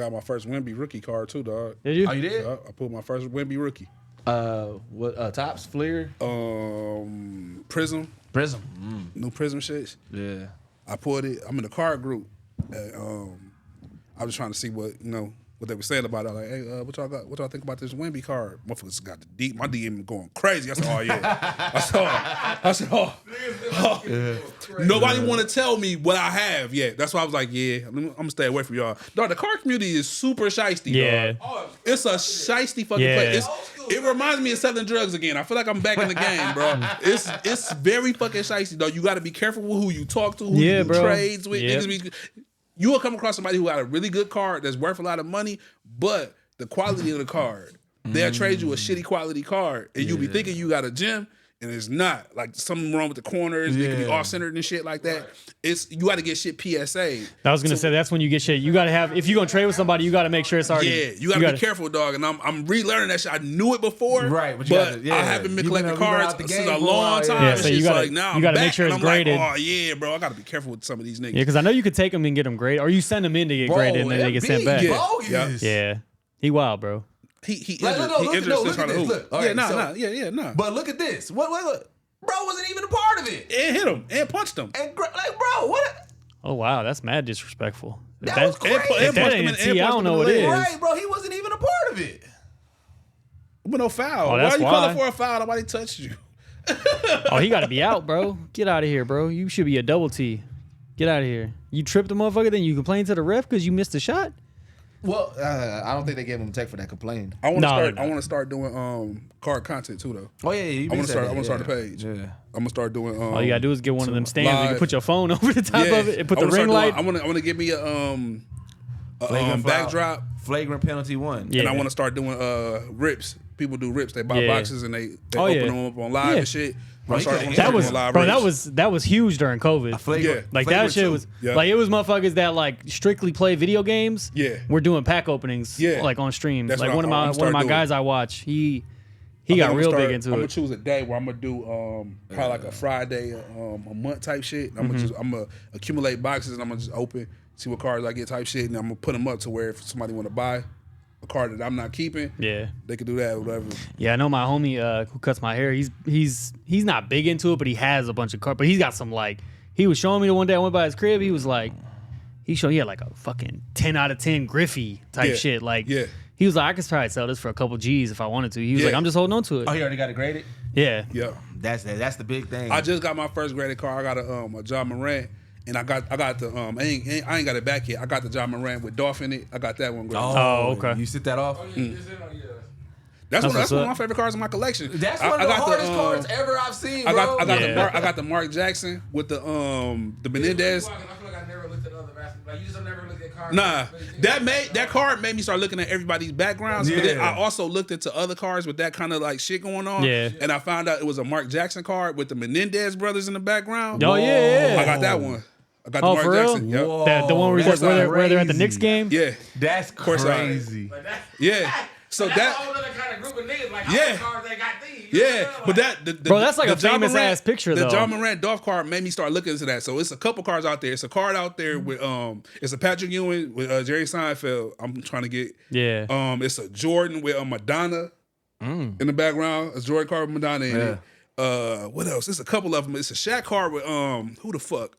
got my first Wemby rookie card too, dog. Did you? Oh, you did? Yeah, I pulled my first Wemby rookie. What? Tops, Fleer, Prism, new Prism shits. Yeah. I pulled it. I'm in the card group. And, I was trying to see what they were saying about it. Like, hey, what y'all think about this Wemby card? Motherfuckers got my DM going crazy. I said, oh yeah. I said, oh. Nobody want to tell me what I have yet. That's why I was like, yeah, I'm gonna stay away from y'all. Dog, the card community is super shiesty. Yeah. Dog. It's a shiesty fucking place. It reminds me of selling drugs again. I feel like I'm back in the game, bro. It's very fucking shiesty, though. You got to be careful with who you talk to, who you do trades with. Niggas you will come across somebody who got a really good card that's worth a lot of money, but the quality of the card, they'll trade you a shitty quality card, and you'll be thinking you got a gem, and it's not. Like something wrong with the corners, it can be off-centered and shit like that. You got to get shit PSA. I was gonna say that's when you get shit. You gotta have if you're gonna trade with somebody, you gotta make sure it's already. Yeah, you gotta be careful, dog. And I'm relearning that shit. I knew it before, right? But I haven't been collecting cards since a long time. Yeah, so you gotta make sure it's graded. Like, oh yeah, bro, I gotta be careful with some of these niggas. Yeah, because I know you could take them and get them graded, or you send them in to get graded and then they get sent back. Yeah, he wild, bro. He look at this. Nah. But look at this. What? Bro wasn't even a part of it. And hit him and punched him. And like, bro, what? Oh wow, that's mad disrespectful. That was crazy. If that ain't T, I don't know what it is. Right, bro, he wasn't even a part of it. But no foul. Oh, why are you calling for a foul? Nobody touched you. Oh, he got to be out, bro. Get out of here, bro. You should be a double T. Get out of here. You tripped the motherfucker, then you complain to the ref because you missed a shot? Well, I don't think they gave him a tech for that complaint. I want to start doing card content too, though. Oh yeah, I want to start the page. Yeah. I'm gonna start doing. All you gotta do is get one of them stands. You can put your phone over the top of it and put the ring light. I want to get me a backdrop. Flagrant penalty 1. Yeah. And I want to start doing rips. People do rips. They buy boxes and they open them up on live and shit. That was huge during COVID. Like that shit was like it was motherfuckers that like strictly play video games. Yeah, we're doing pack openings. Like on stream. That's like one of my guys I watch. He got real big into it. I'm gonna choose a day where I'm gonna do probably like a Friday a month type shit. I'm gonna accumulate boxes and I'm gonna just open, see what cards I get type shit, and I'm gonna put them up to where if somebody want to buy a card that I'm not keeping, they could do that or whatever. Yeah, I know my homie who cuts my hair. He's not big into it, but he has a bunch of cards. But he's got some like he was showing me the one day I went by his crib. He was like, he had like a fucking 10 out of 10 Griffey type shit. Like he was like, I could probably sell this for a couple G's if I wanted to. He was like, I'm just holding on to it. Oh, he already got it graded? Yeah. That's the big thing. I just got my first graded card. I got a John Morant. And I got the I ain't got it back yet. I got the John Morant with Dolph in it. I got that one. Oh, okay. You sit that off? That's one of my favorite cards in my collection. That's one of the hardest cards ever I've seen, bro. I got the Mark Jackson with the Menendez. I feel like I never looked at other basketball. Like you just have never looked at cards. Nah, that card made me start looking at everybody's backgrounds. But then I also looked into other cards with that kind of like shit going on. Yeah. And I found out it was a Mark Jackson card with the Menendez brothers in the background. Oh yeah. I got that one. I got the Mark Jackson. Yep. The one where they're at the Knicks game? Yeah. That's crazy. Yeah. So that's a whole other kind of group of niggas. Like how cards they got these. But bro, that's like a famous ass picture though. The John Morant Dolph card made me start looking into that. So it's a couple cards out there. It's a card out there with it's a Patrick Ewing with Jerry Seinfeld. I'm trying to get it's a Jordan with Madonna in the background. A Jordan card with Madonna in it. What else? It's a couple of them. It's a Shaq card with who the fuck?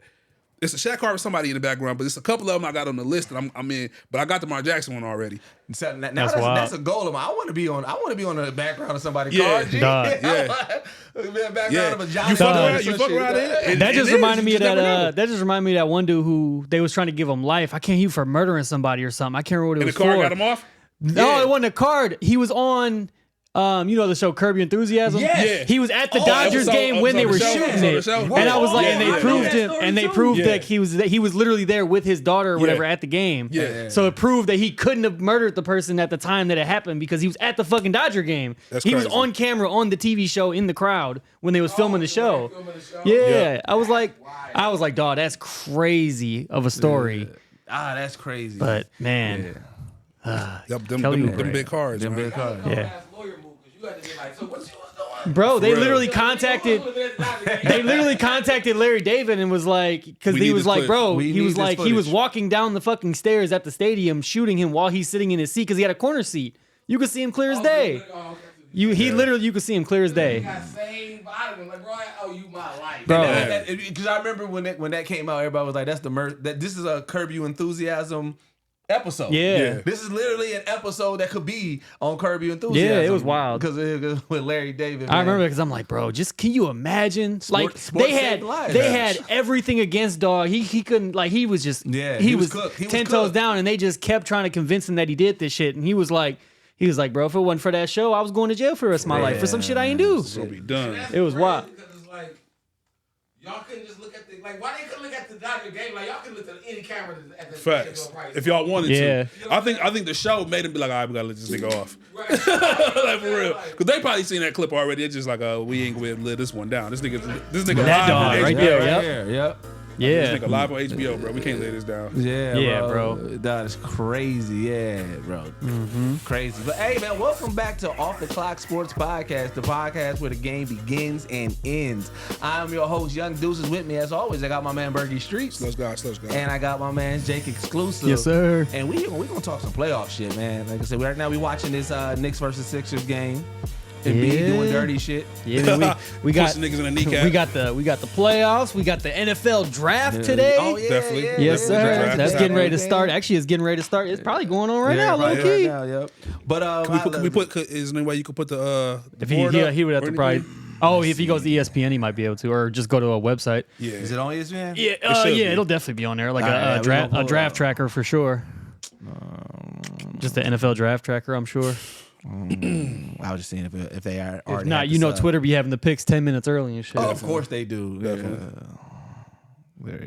It's a Shaq card with somebody in the background, but it's a couple of them I got on the list that I'm in. But I got the Mark Jackson one already. So that's a goal of mine. I want to be on the background of somebody's card. Background of a John. You fuck around in. That just reminded me of that. That just reminded me of that one dude who they was trying to give him life. I can't hear for murdering somebody or something. I can't remember what it was for. And the card got him off. No, it wasn't a card. He was on. You know the show Curb Your Enthusiasm? Yeah. He was at the Dodgers game when they were shooting it. And I was like, and they proved that he was literally there with his daughter or whatever at the game. Yeah. So it proved that he couldn't have murdered the person at the time that it happened because he was at the fucking Dodger game. He was on camera on the TV show in the crowd when they was filming the show. Yeah. I was like, dog, that's crazy of a story. That's crazy. But man. Them big cards. Them big cards. Yeah. Bro, they literally contacted literally contacted Larry David and was like, because he was like, bro, he was like, he was walking down the fucking stairs at the stadium shooting him while he's sitting in his seat because he had a corner seat. You could see him clear as day. You could see him clear as day. He got saved by him. Like, bro, I owe you my life. Bro. Because I remember when that came out, everybody was like, this is a Curb Your Enthusiasm episode. Yeah. This is literally an episode that could be on Curb Your Enthusiasm. Yeah, it was wild. Because with Larry David. I remember because I'm like, bro, just can you imagine? They had everything against dog. He couldn't, like, he was just, he was cooked. He was 10 toes down, and they just kept trying to convince him that he did this shit. And he was like, bro, if it wasn't for that show, I was going to jail for the rest of my life for some shit I ain't do. It's gonna be done. It was wild. It's like, y'all couldn't just look at the, like, why they couldn't look at the Dodger game? Like, y'all could look at any camera at the Facts. If y'all wanted to. I think the show made him be like, all right, we gotta let this nigga off. Right. Like, for real. Because they probably seen that clip already. It's just like, we ain't gonna let this one down. This nigga that live dog on right HBO. there. Yep. Yeah. This nigga live on HBO, bro. We can't lay this down. Yeah, bro. That is crazy. Yeah, bro. Crazy. But hey, man, welcome back to Off the Clock Sports Podcast, the podcast where the game begins and ends. I'm your host, Young Deuces. With me, as always, I got my man Bergie Streets. Let's go. And I got my man Jake Exclusive. Yes, sir. And we gonna talk some playoff shit, man. Like I said, right now we watching this Knicks versus Sixers game. And be doing dirty shit. Yeah, we got niggas in the kneecap. we got the playoffs. We got the NFL draft today. Oh yeah, Definitely. yeah, Yes, sir. Draft. That's getting ready to start. Actually, it's getting ready to start. It's probably going on right now, low key. Yep. But Can we put? Is there any way you could put the? If board up he would have or to probably. anything? Oh, if he goes to ESPN, he might be able to, or just go to a website. Yeah. Is it on ESPN? Yeah, should be. it'll definitely be on there, like Alright, a draft tracker for sure. Just the NFL draft tracker, I'm sure. I was just seeing if they are. If not, you know, Twitter be having the picks 10 minutes early and shit. Oh, of course they do.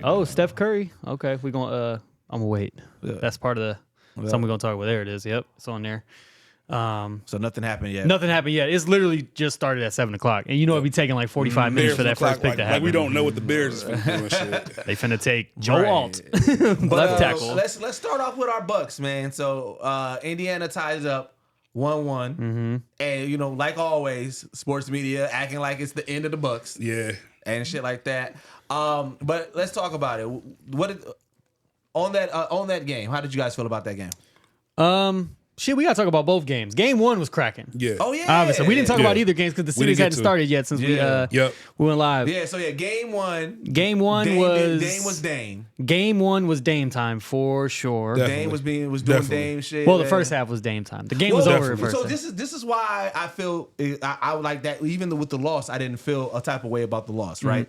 Oh, Steph Curry. Okay, we gonna. I'm gonna wait. That's part of the something we're gonna talk about. There it is. Yep, it's on there. So nothing happened yet. Nothing happened yet. It's literally just started at 7:00, and you know it'd be taking like 45 minutes for that first pick to happen. Like we don't know what the Bears is finna do and shit. They finna take Joe Right. Alt, But, left tackle. Let's start off with our Bucks, man. So Indiana ties up 1-1, and you know, like always, sports media acting like it's the end of the Bucks, Yeah. and shit like that. But let's talk about it. On that game? How did you guys feel about that game? Shit, we gotta talk about both games. Game 1 was cracking. Yeah. Oh yeah, Obviously, we didn't talk Yeah. about either games because the We didn't series get hadn't to. started yet since Yep. we went live. Yeah, so game one. Game one Dame was Dame. Game 1 was Dame time for sure. Definitely. Dame was doing Definitely. Dame shit. Well, the man. first half was Dame time. The game was over at definitely. first. So half. this is why I feel I like that. Even with the loss, I didn't feel a type of way about the loss, right?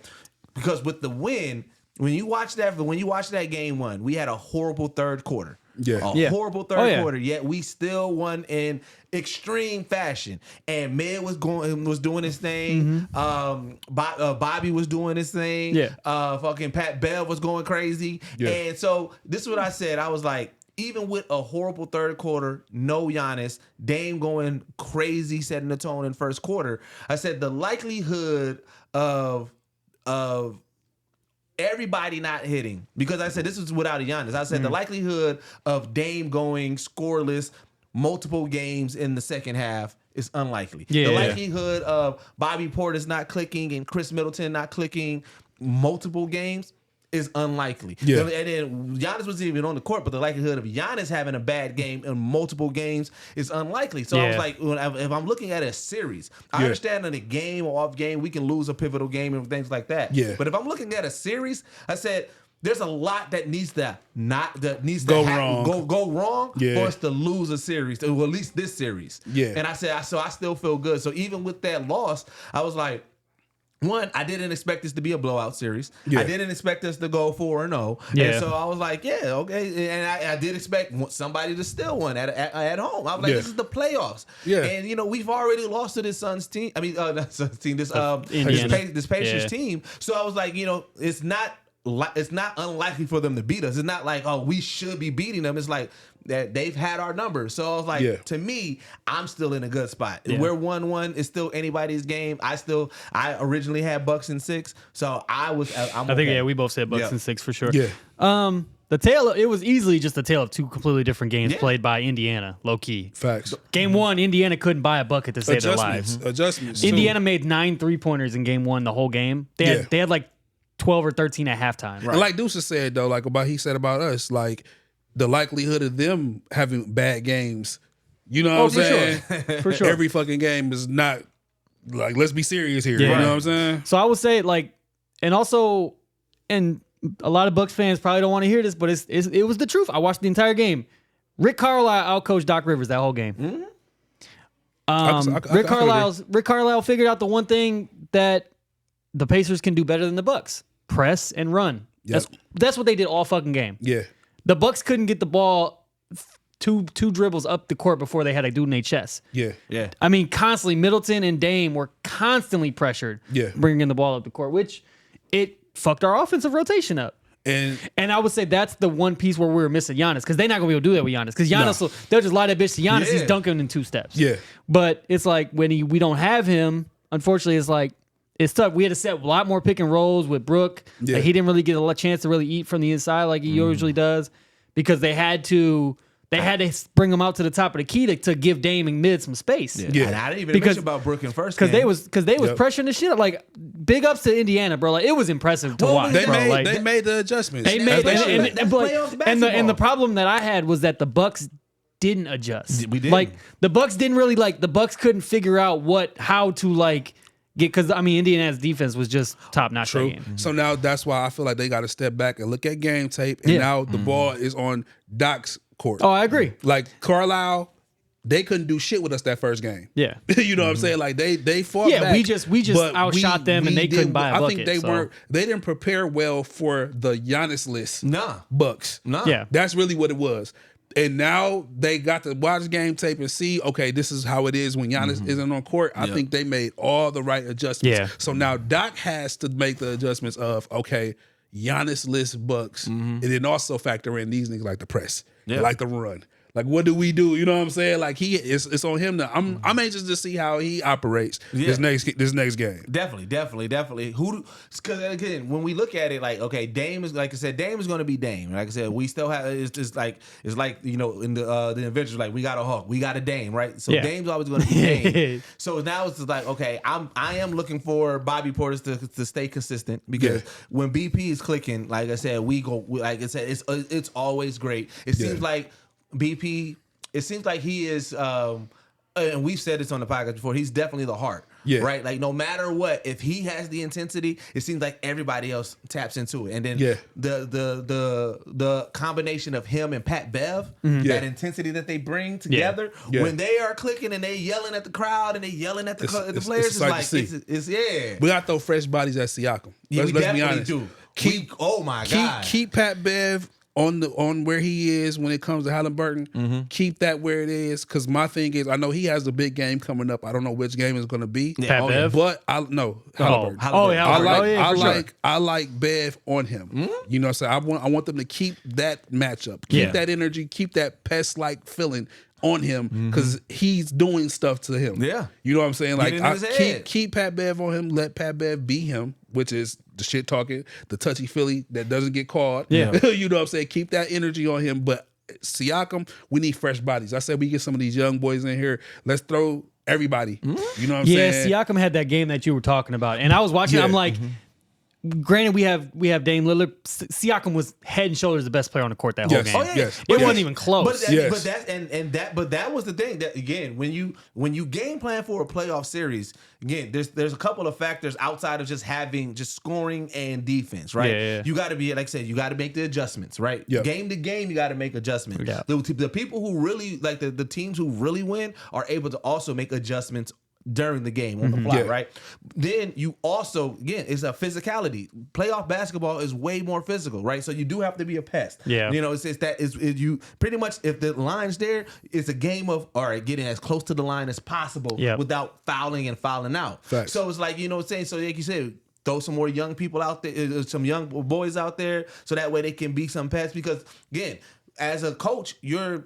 Because with the win, when you watch that game 1, we had a horrible third quarter. Yeah. Horrible third quarter. Yet we still won in extreme fashion. And Med was doing his thing. Bobby was doing his thing. Yeah. Fucking Pat Bev was going crazy. Yeah. And so this is what I said. I was like, even with a horrible third quarter, no Giannis, Dame going crazy, setting the tone in first quarter, I said the likelihood of everybody not hitting, because I said this is without a Giannis. I said the likelihood of Dame going scoreless multiple games in the second half is unlikely. Yeah. The likelihood of Bobby Portis not clicking and Chris Middleton not clicking multiple games is unlikely. Yeah. And then Giannis wasn't even on the court, but the likelihood of Giannis having a bad game in multiple games is unlikely. So I was like, if I'm looking at a series, I understand in a game or off game, we can lose a pivotal game and things like that. Yeah. But if I'm looking at a series, I said, there's a lot that needs to Go wrong. go wrong Yeah. for us to lose a series, or at least this series. Yeah. And I said, so I still feel good. So even with that loss, I was like, one, I didn't expect this to be a blowout series. Yeah. I didn't expect us to go 4-0. Yeah. And so I was like, yeah, okay. And I did expect somebody to steal one at home. I was like, Yeah. this is the playoffs. Yeah. And, you know, we've already lost to this Suns team. I mean, not Suns team, this Indiana. this Pacers Yeah. team. So I was like, you know, it's not unlikely for them to beat us. It's not like, oh, we should be beating them. It's like that they've had our numbers. So I was like, to me, I'm still in a good spot. Yeah. We're 1-1. It's still anybody's game. I originally had Bucks in 6, so I'm I think okay. we both said Bucks in 6 for sure. Yeah. It was easily just a tale of two completely different games played by Indiana, low key. Facts. Game 1, Indiana couldn't buy a bucket to save their lives. Adjustments. Indiana made 9 3-pointers in game 1 the whole game. They had like 12 or 13 at halftime. And like Deuce said though, like he said about us, like the likelihood of them having bad games, you know what I'm saying? Sure. For sure. Every fucking game is not like, let's be serious here. You know what I'm saying? So I would say like, and also, and a lot of Bucks fans probably don't want to hear this, but it was the truth. I watched the entire game. Rick Carlisle outcoached Doc Rivers that whole game. Rick Carlisle figured out the one thing that the Pacers can do better than the Bucks: press and run. Yep. That's what they did all fucking game. Yeah. The Bucks couldn't get the ball two dribbles up the court before they had a dude in their chest. Yeah. Yeah. I mean, constantly Middleton and Dame were constantly pressured. Yeah. Bringing the ball up the court, which it fucked our offensive rotation up. And I would say that's the one piece where we were missing Giannis, because they're not gonna be able to do that with Giannis. Because Giannis, they'll just lie that bitch to Giannis. He's dunking in 2 steps. Yeah. But it's like when we don't have him, unfortunately, it's like it's tough. We had to set a lot more pick and rolls with Brook. Yeah. Like, he didn't really get a chance to really eat from the inside like he usually does, because they had to bring him out to the top of the key to give Dame and Mid some space. Yeah. And I didn't even mention about Brook in first game. Because they was pressuring the shit up. Like, big ups to Indiana, bro. Like, it was impressive to watch. They bro. made the adjustments. They made and the problem problem that I had was that the Bucks didn't adjust. We didn't. Like, the Bucks didn't really the Bucks couldn't figure out how to get, because I mean, Indiana's defense was just top notch. True. So now that's why I feel like they got to step back and look at game tape. And now the ball is on Doc's court. Oh, I agree. Like Carlisle, they couldn't do shit with us that first game. Yeah. You know what I'm saying? Like they fought back. We just outshot them and they couldn't buy a bucket. I think they didn't prepare well for the Giannis-less Bucks. Nah. Yeah. That's really what it was. And now they got to watch game tape and see, okay, this is how it is when Giannis isn't on court. I think they made all the right adjustments. Yeah. So now Doc has to make the adjustments of, okay, Giannis-less Bucks, and then also factor in these niggas like the press, like the run. Like, what do we do? You know what I'm saying? Like, it's on him now. I'm anxious to see how he operates this next game. Definitely. Because again, when we look at it, like, okay, Dame is, like I said, Dame is going to be Dame. Like I said, we still have it's like you know, in the Avengers, like, we got a Hulk, we got a Dame, right? So Dame's always going to be Dame. So now it's just like, okay, I am looking for Bobby Portis to stay consistent, because when BP is clicking, like I said, it's always great. It seems like BP, it seems like he is, and we've said this on the podcast before, he's definitely the heart. Yeah. Right? Like, no matter what, if he has the intensity, it seems like everybody else taps into it. And then the combination of him and Pat Bev, that intensity that they bring together, when they are clicking and they yelling at the crowd and they yelling at the players, it's We got to throw fresh bodies at Siakam. Yeah, let's be honest. Do. God. Keep Pat Bev on where he is when it comes to Halliburton. Keep that where it is, because my thing is, I know he has a big game coming up. I don't know which game it's going to be. Pat Bev? But Halliburton. I like Bev on him. You know what I'm saying? I want them to keep that matchup, keep that energy, keep that pest-like feeling on him, because he's doing stuff to him. Yeah. You know what I'm saying? Like, keep Pat Bev on him, let Pat Bev be him, which is the shit talking, the touchy feely that doesn't get called. Yeah. You know what I'm saying? Keep that energy on him. But Siakam, we need fresh bodies. I said we get some of these young boys in here. Let's throw everybody. You know what I'm saying? Yeah, Siakam had that game that you were talking about. And I was watching, I'm like, granted, we have Dame Lillard. Siakam was head and shoulders the best player on the court that whole game. Oh, yeah. Yes. It wasn't even close. But that was the thing that, again, when you game plan for a playoff series, again, there's a couple of factors outside of just having scoring and defense, right? Yeah. You got to be, like I said, you got to make the adjustments, right? Yeah. Game to game, you got to make adjustments. Yeah. The people who really, like the teams who really win, are able to also make adjustments during the game on the fly, right? Then you also, again, it's a physicality. Playoff basketball is way more physical, right? So you do have to be a pest. Yeah. You know, you pretty much, if the line's there, it's a game of, all right, getting as close to the line as possible without fouling and fouling out. Facts. So it's like, you know what I'm saying? So like you said, throw some more young people out there, some young boys out there, so that way they can be some pests. Because again, as a coach, you're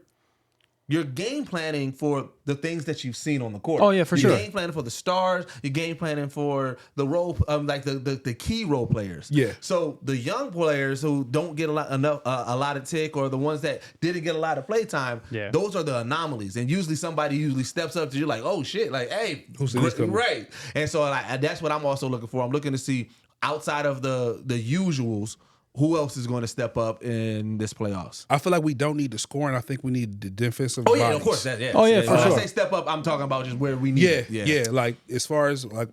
game planning for the things that you've seen on the court. Oh yeah, for sure. You're game planning for the stars. You're game planning for the role, like the key role players. Yeah. So the young players who don't get a lot of tick, or the ones that didn't get a lot of play time, those are the anomalies. And usually somebody steps up to you like, oh shit, like, hey, who's this coming? Right. And so that's what I'm also looking for. I'm looking to see, outside of the usuals, who else is going to step up in this playoffs? I feel like we don't need the scoring. I think we need the defensive. Oh yeah, bodies. of course. For sure. When I say step up, I'm talking about just where we need. Yeah. Like as far as like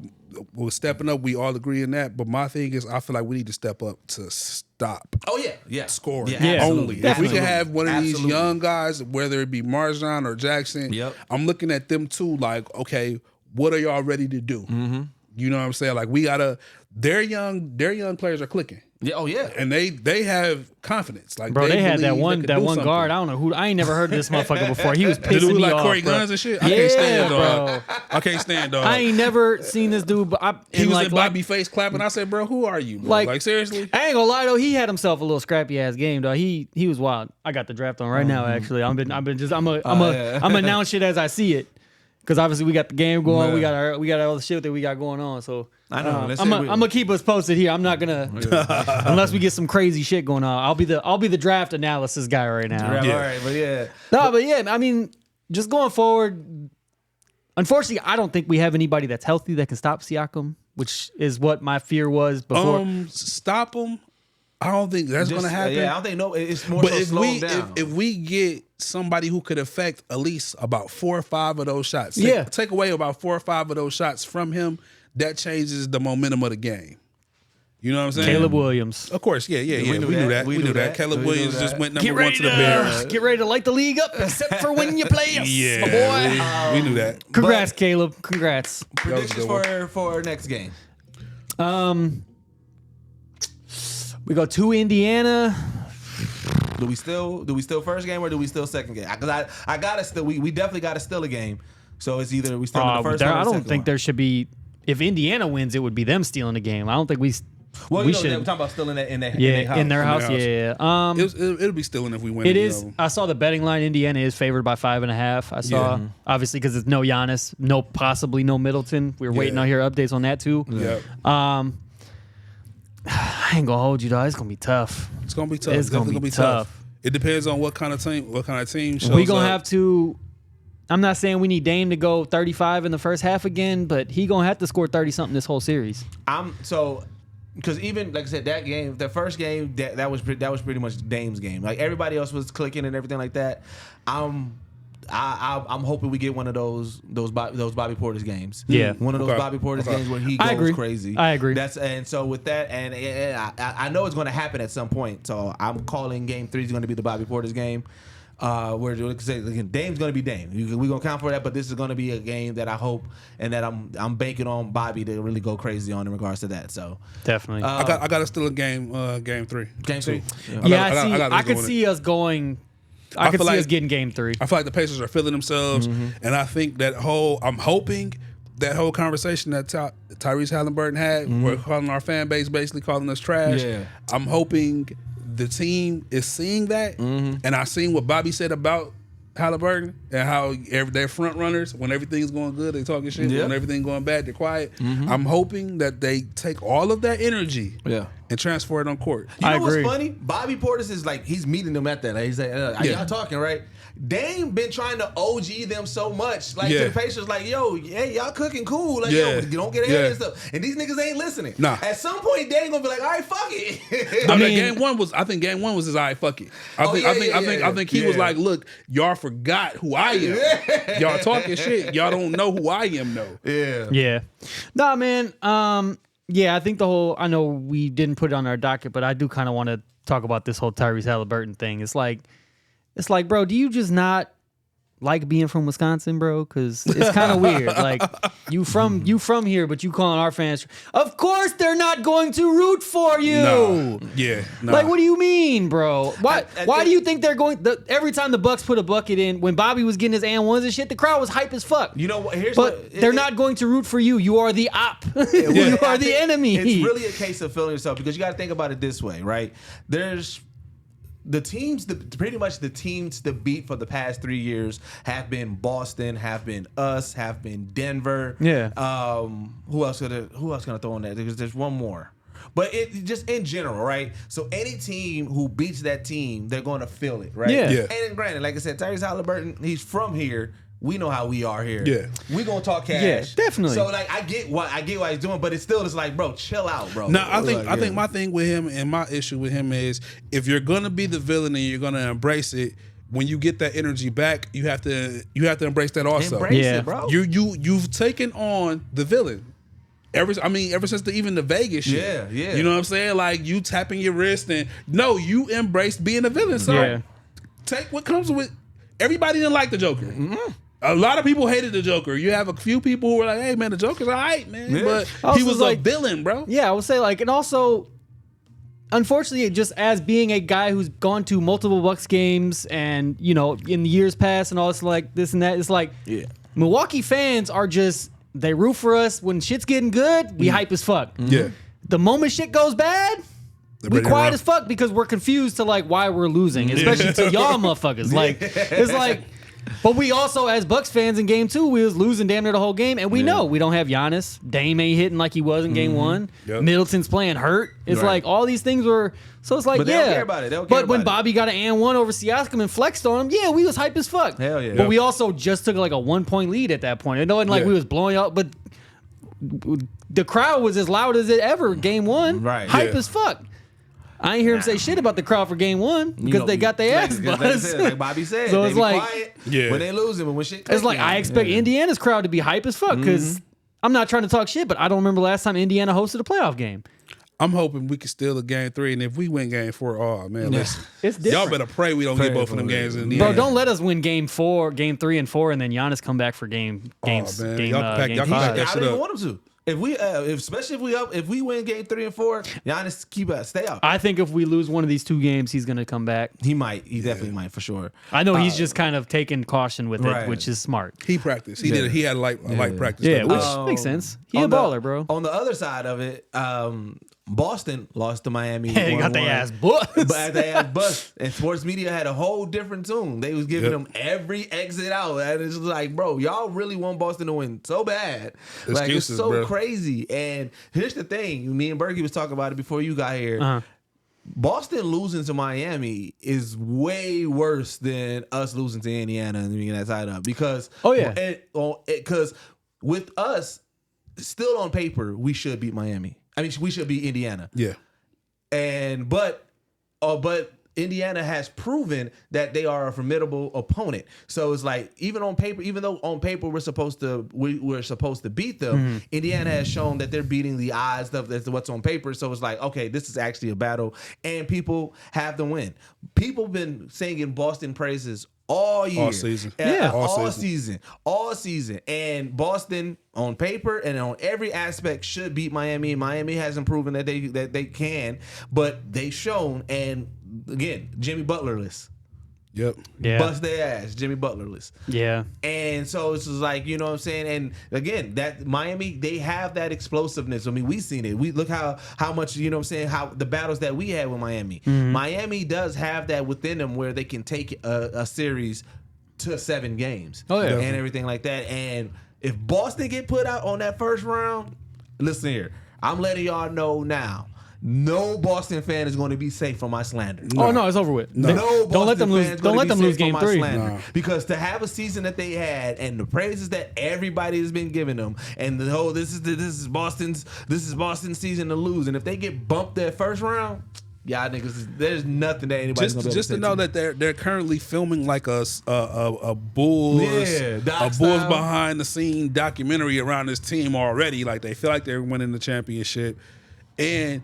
we're stepping up, we all agree in that. But my thing is, I feel like we need to step up to stop. Oh yeah. Scoring absolutely. only. If we can have one of these young guys, whether it be Marjan or Jackson, I'm looking at them too. Like, okay, what are y'all ready to do? Mm-hmm. You know what I'm saying? Like we gotta. Their young players are clicking. Yeah. Oh yeah. And they have confidence. Like bro, they had that one something. guard. I don't know who. I ain't never heard of this motherfucker before. He was pissing me like off. Corey bro. Guns and shit. I can't stand dog. bro. I can't stand dog. I ain't never seen this dude. But he was in Bobby face clapping. I said, bro, who are you? Bro? Like seriously? I ain't gonna lie though. He had himself a little scrappy ass game though. He was wild. I got the draft on right now. Actually, I'm announce shit as I see it. Because obviously we got the game going, we got all the shit that we got going on. So I know. I'm gonna keep us posted here. I'm not gonna unless we get some crazy shit going on. I'll be the draft analysis guy right now. All right, but yeah. No, but yeah, I mean, just going forward. Unfortunately, I don't think we have anybody that's healthy that can stop Siakam, which is what my fear was before. Stop him. I don't think that's going to happen. Yeah, I don't think it's more but so slow down. If we get somebody who could affect at least about 4 or 5 of those shots, take away about 4 or 5 of those shots from him, that changes the momentum of the game. You know what I'm saying? Caleb Williams. Of course, yeah. We knew that. We knew that. Caleb Williams just went number 1 to the Bears. Get ready to light the league up, except for when you play us, yeah, my boy. We knew that. Congrats, Caleb. Congrats. Predictions for our next game. We go to Indiana. Do we still first game or do we still second game? Because I gotta still we definitely gotta still a game. So it's either we still in the first one or the I don't second think one. there should be. If Indiana wins, it would be them stealing the game. I don't think we. Well, we should. should. We're talking about still in their house. In their house. Yeah. It'll be stealing if we win. It is. I saw the betting line. Indiana is favored by 5.5. I saw obviously because it's no Giannis, possibly no Middleton. We were waiting on hear updates on that too. Yeah. I ain't gonna hold you though. It's gonna be tough. It's gonna be tough. It's gonna be tough. It depends on what kind of team shows We gonna up. have to. I'm not saying we need Dame to go 35 in the first half again, but he gonna have to score 30 something this whole series. Because even like I said, that game, the first game, that was pretty much Dame's game. Like everybody else was clicking and everything like that. I'm hoping we get one of those Bobby Portis games. Yeah, one of those Bobby Portis games where he goes crazy. I agree. And so with that, and I know it's going to happen at some point. So I'm calling Game 3 is going to be the Bobby Portis game. Where Dame's going to be Dame. We're going to count for that, but this is going to be a game that I hope and that I'm banking on Bobby to really go crazy on in regards to that. So definitely, I got to steal a game 3. Game 3. I could see us going. I could see us getting Game 3. I feel like the Pacers are feeling themselves, and I think I'm hoping that whole conversation that Tyrese Halliburton had, we're calling our fan base basically calling us trash. Yeah. I'm hoping the team is seeing that, and I seen what Bobby said about Halliburton and how they're front runners. When everything's going good, they talking shit. When everything's going bad, they're quiet. I'm hoping that they take all of that energy and transfer it on court. You know what's funny? Bobby Portis is like, he's meeting them at that. Like, he's like, y'all talking, right? Dame been trying to OG them so much. Like, to the Pacers, like, yo, hey, y'all cooking cool. Like, yo, don't get ahead and stuff. And these niggas ain't listening. Nah. At some point, Dame gonna be like, all right, fuck it. I think game one was his all right, fuck it. I think he was like, look, y'all forgot who I am. Y'all talking shit. Y'all don't know who I am, though. Yeah. Nah, man. I think I know we didn't put it on our docket, but I do kind of want to talk about this whole Tyrese Halliburton thing. It's like, bro, do you just not like being from Wisconsin, bro? Because it's kind of weird. Like, you from here, but you calling our fans. Of course they're not going to root for you. No. Like, what do you mean, bro? Why do you think they're going? Every time the Bucks put a bucket in, when Bobby was getting his and ones and shit, the crowd was hype as fuck. You know what? They're not going to root for you. You are the op. You are the enemy. It's really a case of feeling yourself, because you got to think about it this way, right? There's the teams, pretty much the teams to beat for the past 3 years have been Boston, have been us, have been Denver. Yeah. Who else gonna throw in there? Because there's one more. But it just in general, right? So any team who beats that team, they're going to feel it, right? Yeah. And granted, like I said, Tyrese Halliburton, he's from here, we know how we are here. Yeah. We gonna talk cash. Yeah, definitely. So like I get what he's doing, but it's still just like, bro, chill out, bro. No, I think my thing with him and my issue with him is if you're gonna be the villain and you're gonna embrace it, when you get that energy back, you have to embrace that also. Embrace it, bro. You've taken on the villain. Ever since even the Vegas shit. Yeah. You know what I'm saying? Like you tapping your wrist and no, you embraced being a villain. So take what comes with. Everybody didn't like the Joker. Mm-hmm. A lot of people hated the Joker. You have a few people who were like, "Hey, man, the Joker's all right, man," but he was like, a villain, bro. Yeah, I would say like, and also, unfortunately, just as being a guy who's gone to multiple Bucks games and in the years past and all this like this and that, it's like Milwaukee fans are just they root for us when shit's getting good. We hype as fuck. Yeah. The moment shit goes bad, we quiet as fuck because we're confused to like why we're losing, especially to y'all motherfuckers. Like it's like. But we also, as Bucks fans in Game 2, we was losing damn near the whole game, and we know we don't have Giannis. Dame ain't hitting like he was in Game 1. Yep. Middleton's playing hurt. It's like all these things were. So it's like, but they don't care about it. But when Bobby got an and 1 over Siakam and flexed on him, we was hype as fuck. Hell yeah. But we also just took like a 1-point lead at that point. It wasn't like we was blowing up, but the crowd was as loud as it ever. Game 1, hype as fuck. I ain't hear him say shit about the crowd for Game 1 because they got their ass buzzed. Like Bobby said, so they it's be like quiet when they losing, but when shit it's like I expect Indiana's crowd to be hype as fuck because I'm not trying to talk shit, but I don't remember last time Indiana hosted a playoff game. I'm hoping we can steal a Game 3, and if we win Game 4, oh man, listen, it's different. Y'all better pray we don't get both of them games in the Bro, end. don't let us win Game 3 and 4, and then Giannis come back for game. Y'all can pack that shit I don't even up. want him to. If we win Game 3 and 4, Giannis stay out. I think if we lose one of these 2 games, he's gonna come back. He might. He definitely might for sure. I know he's just kind of taking caution with it, which is smart. He practiced. He did. He had a light practice. Yeah, which makes sense. He a baller, bro. On the other side of it, Boston lost to Miami. They got their ass bust. And sports media had a whole different tune. They was giving them every exit out. And it's just like, bro, y'all really want Boston to win so bad. Like, it's so crazy. And here's the thing. Me and Berkey was talking about it before you got here. Boston losing to Miami is way worse than us losing to Indiana and being that side up. Because, because with us, still on paper, we should beat Miami. I mean, we should beat Indiana. Yeah. But Indiana has proven that they are a formidable opponent. So it's like even on paper, even though on paper we're supposed to beat them, Indiana has shown that they're beating the odds of what's on paper. So it's like, okay, this is actually a battle, and people have to win. People have been singing Boston praises all year, all season, all season, and Boston on paper and on every aspect should beat Miami. Miami hasn't proven that they can, but they've shown. And again, Jimmy Butlerless. Yep. Yeah. Bust their ass, Jimmy Butlerless. Yeah. And so it's just like, you know what I'm saying? And again, that Miami, they have that explosiveness. I mean, we've seen it. We look how much, you know what I'm saying, how the battles that we had with Miami. Miami does have that within them where they can take a series to 7 games. Oh, yeah. And everything like that. And if Boston get put out on that first round, listen here, I'm letting y'all know now. No Boston fan is going to be safe from my slander. Oh no, it's over with. No, don't let them lose. Don't let them lose Game 3. Because to have a season that they had and the praises that everybody has been giving them, and the whole this is Boston's season to lose, and if they get bumped that first round, y'all niggas, there's nothing that anybody's gonna be able just to know that they're currently filming like a Bulls Bulls behind the scene documentary around this team already. Like they feel like they're winning the championship, and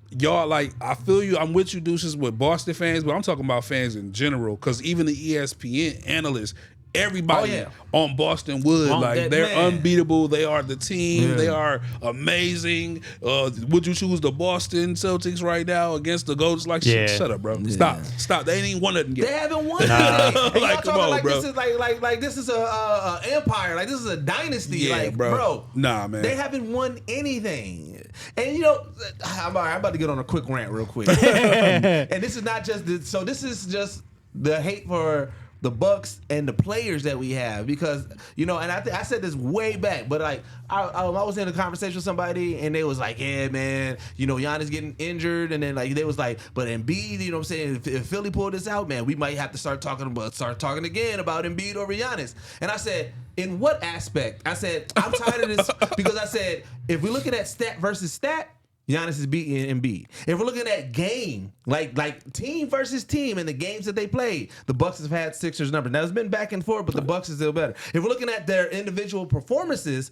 y'all, like, I feel you. I'm with you, Deuces, with Boston fans, but I'm talking about fans in general. Because even the ESPN analysts, everybody on Boston Wood, like, they're unbeatable. They are the team. They are amazing. Would you choose the Boston Celtics right now against the Golden? Like, shut up, bro. Stop. They ain't even won nothing yet. They haven't won anything. Like, come on, bro. This is like this is a empire. Like, this is a dynasty. Yeah, like, bro. Nah, man. They haven't won anything. And you know, I'm about to get on a quick rant real quick. And this is not just this is just the hate for the Bucks and the players that we have, because and I said this way back, but like I was in a conversation with somebody and they was like, yeah, man, Giannis getting injured, and then like they was like, but Embiid, you know what I'm saying, if Philly pulled this out, man, we might have to start talking again about Embiid over Giannis. And I said, in what aspect? I said, I'm tired of this, because I said, if we're looking at stat versus stat, Giannis is beating Embiid. If we're looking at game, like team versus team, and the games that they played, the Bucks have had Sixers numbers. Now it's been back and forth, but the Bucks is still better. If we're looking at their individual performances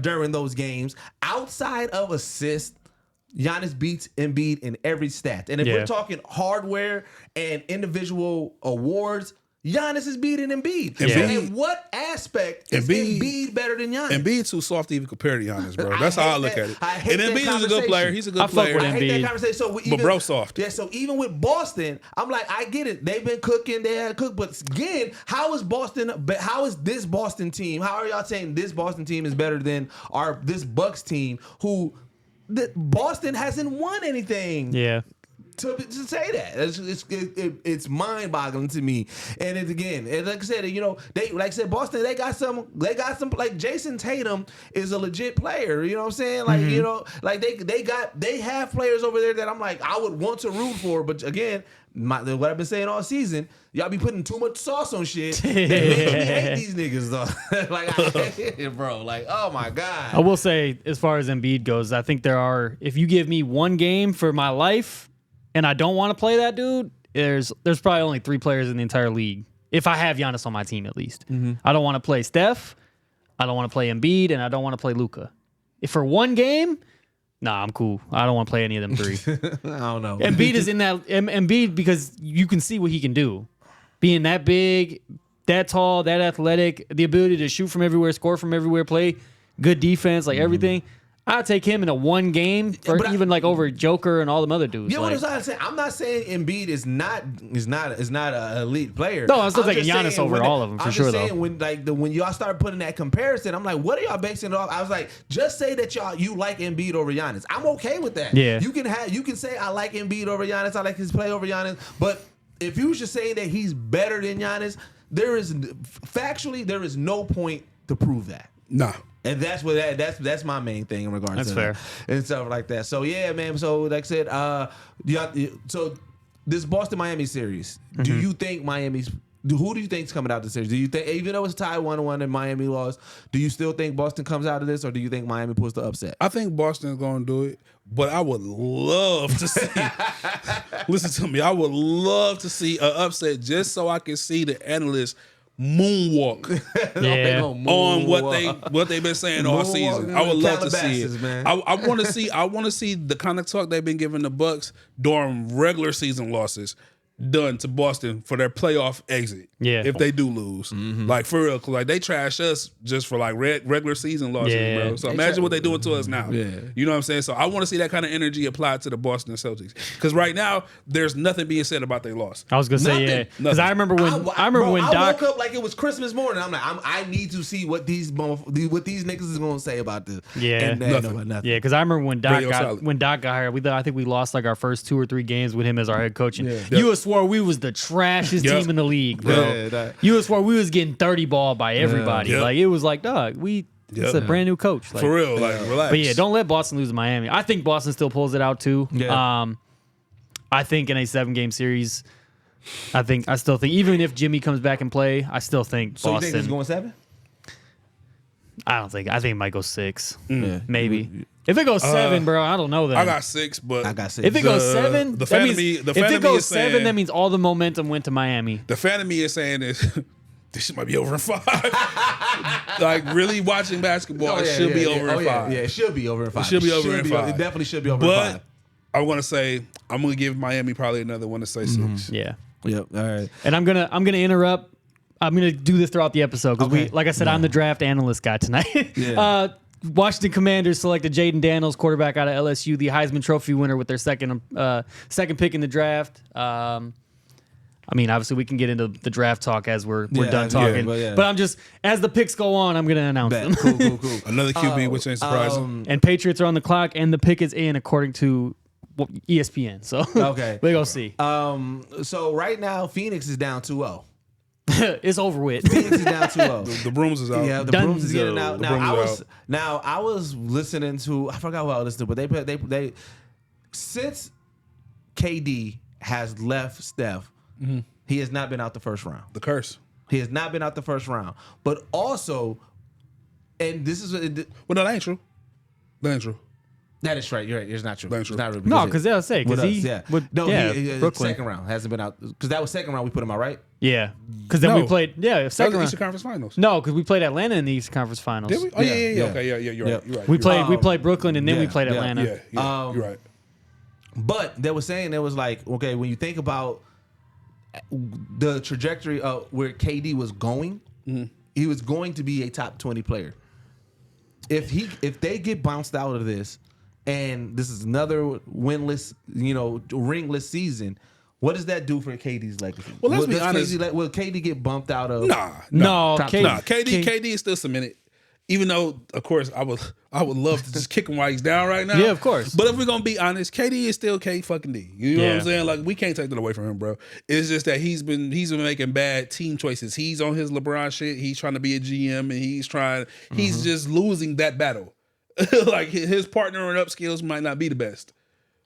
during those games, outside of assists, Giannis beats Embiid in every stat. And if we're talking hardware and individual awards, Giannis is beating Embiid. So in what aspect is Embiid better than Giannis? Embiid too soft to even compare to Giannis, bro. That's how I look at it. And Embiid is a good player. He's a good player. Fuck with I hate that conversation. So but bro soft. Yeah, so even with Boston, I'm like, I get it. They've been cooking, they had cooked. But again, how is this Boston team? How are y'all saying this Boston team is better than this Bucks team, who Boston hasn't won anything? Yeah. To say that, it's mind boggling to me. And it's, again, and like I said, Boston, they got some like Jason Tatum is a legit player. You know what I'm saying? Like they have players over there that I'm like, I would want to root for. But again, what I've been saying all season, y'all be putting too much sauce on shit. That make me hate these niggas though. Like I hate it, bro. Like, oh my God. I will say, as far as Embiid goes, I think if you give me one game for my life and I don't want to play that dude, there's probably only 3 players in the entire league. If I have Giannis on my team, at least. I don't want to play Steph, I don't want to play Embiid, and I don't want to play Luka. If for one game, nah, I'm cool. I don't want to play any of them 3. I don't know. Embiid is in that Embiid because you can see what he can do, being that big, that tall, that athletic, the ability to shoot from everywhere, score from everywhere, play good defense, like everything. I'll take him in a one game, or even like over Joker and all them other dudes. You know what I'm saying? I'm not saying Embiid is not an elite player. No, I'm still taking Giannis over all of them for sure. Though when y'all start putting that comparison, I'm like, what are y'all basing it off? I was like, just say that you like Embiid over Giannis. I'm okay with that. Yeah, you can say I like Embiid over Giannis. I like his play over Giannis. But if you was just saying that he's better than Giannis, there is no point to prove that. No. And that's that's my main thing in regards to fair. that and stuff like that. So yeah, man. So like I said, so this Boston-Miami series, do you think who do you think's coming out of the series? Do you think, even though it's tied 1-1 and Miami lost, do you still think Boston comes out of this, or do you think Miami pulls the upset? I think Boston's going to do it, but I would love to see. Listen to me. I would love to see an upset just so I can see the analysts moonwalk on what they've been saying all season. I would love to see it. Man. I want to see the kind of talk they've been giving the Bucks during regular season losses done to Boston for their playoff exit. Yeah, if they do lose, like for real, like they trash us just for like regular season losses, bro. So imagine what they doing to us now. Yeah, you know what I'm saying. So I want to see that kind of energy applied to the Boston Celtics, because right now there's nothing being said about their loss. I was gonna say because I remember when I woke up like it was Christmas morning. I'm like, I need to see what these niggas is gonna say about this. Yeah, and nothing. Yeah, because I remember when Doc got hired, I think we lost like our first 2 or 3 games with him as our head coach. And you swore we was the trashiest team in the league, bro. You swore we was getting 30 ball by everybody. Like it was like, dog, it's a brand new coach. Like, for real, like relax. But yeah, don't let Boston lose to Miami. I think Boston still pulls it out too. Yeah. I think in a 7-game series, I still think even if Jimmy comes back and play, I still think Boston. So you think it's going 7? I think it might go 6. Maybe. If it goes 7, bro, I don't know. Then I got 6, but I got 6. If it goes 7, if it goes 7, that means all the momentum went to Miami. The fan of me is saying this shit might be over in 5. Like really watching basketball, it should be over in 5. Yeah, it should be over in 5. It should be over in 5. It definitely should be over in 5. But I want to say I'm gonna give Miami probably another one to say 6. Yeah. Yep. All right. And I'm gonna interrupt. I'm gonna do this throughout the episode because like I said, I'm the draft analyst guy tonight. Washington Commanders selected Jaden Daniels, quarterback out of LSU, the Heisman Trophy winner with their second pick in the draft. I mean, obviously, we can get into the draft talk as we're done talking. But I'm just, as the picks go on, I'm going to announce them. Cool. Another QB, which ain't surprising. And Patriots are on the clock, and the pick is in according to ESPN. So we're going to see. So right now, Phoenix is down 2-0. It's over with. Phoenix is down 2-0. The brooms is out. Yeah, the brooms is getting Dunzo. out. The brooms is Now I was listening to, I forgot what I listened to, but they since KD has left Steph, he has not been out the first round. The curse. He has not been out the first round. But also, and this is Well, no, that ain't true. That ain't true. that is right. You're right. It's not true. That's true. It's not true. No, because they'll say because he Brooklyn. Second round hasn't been out because that was second round. We put him out, right? Yeah, because then No. we played That was second the round. Eastern Conference Finals. No, because we played Atlanta in the Eastern Conference Finals. Did we? Oh, yeah. Yeah. Okay, yeah. You're right. You're right. We You're played Brooklyn and then we yeah, played yeah, Atlanta. right. Yeah, you're right. But they were saying it was like, okay, when you think about the trajectory of where KD was going, he was going to be a top 20 player. If they get bounced out of this, and this is another winless, ringless season, what does that do for KD's legacy? Well, let's be honest. Will KD get bumped out of? No, KD is still cemented. Even though, of course, I would love to just kick him while he's down right now. Yeah, of course. But if we're gonna be honest, KD is still K fucking D. You know what I'm saying? Like, we can't take that away from him, bro. It's just that he's been making bad team choices. He's on his LeBron shit. He's trying to be a GM and he's just losing that battle. Like, his partnering up skills might not be the best.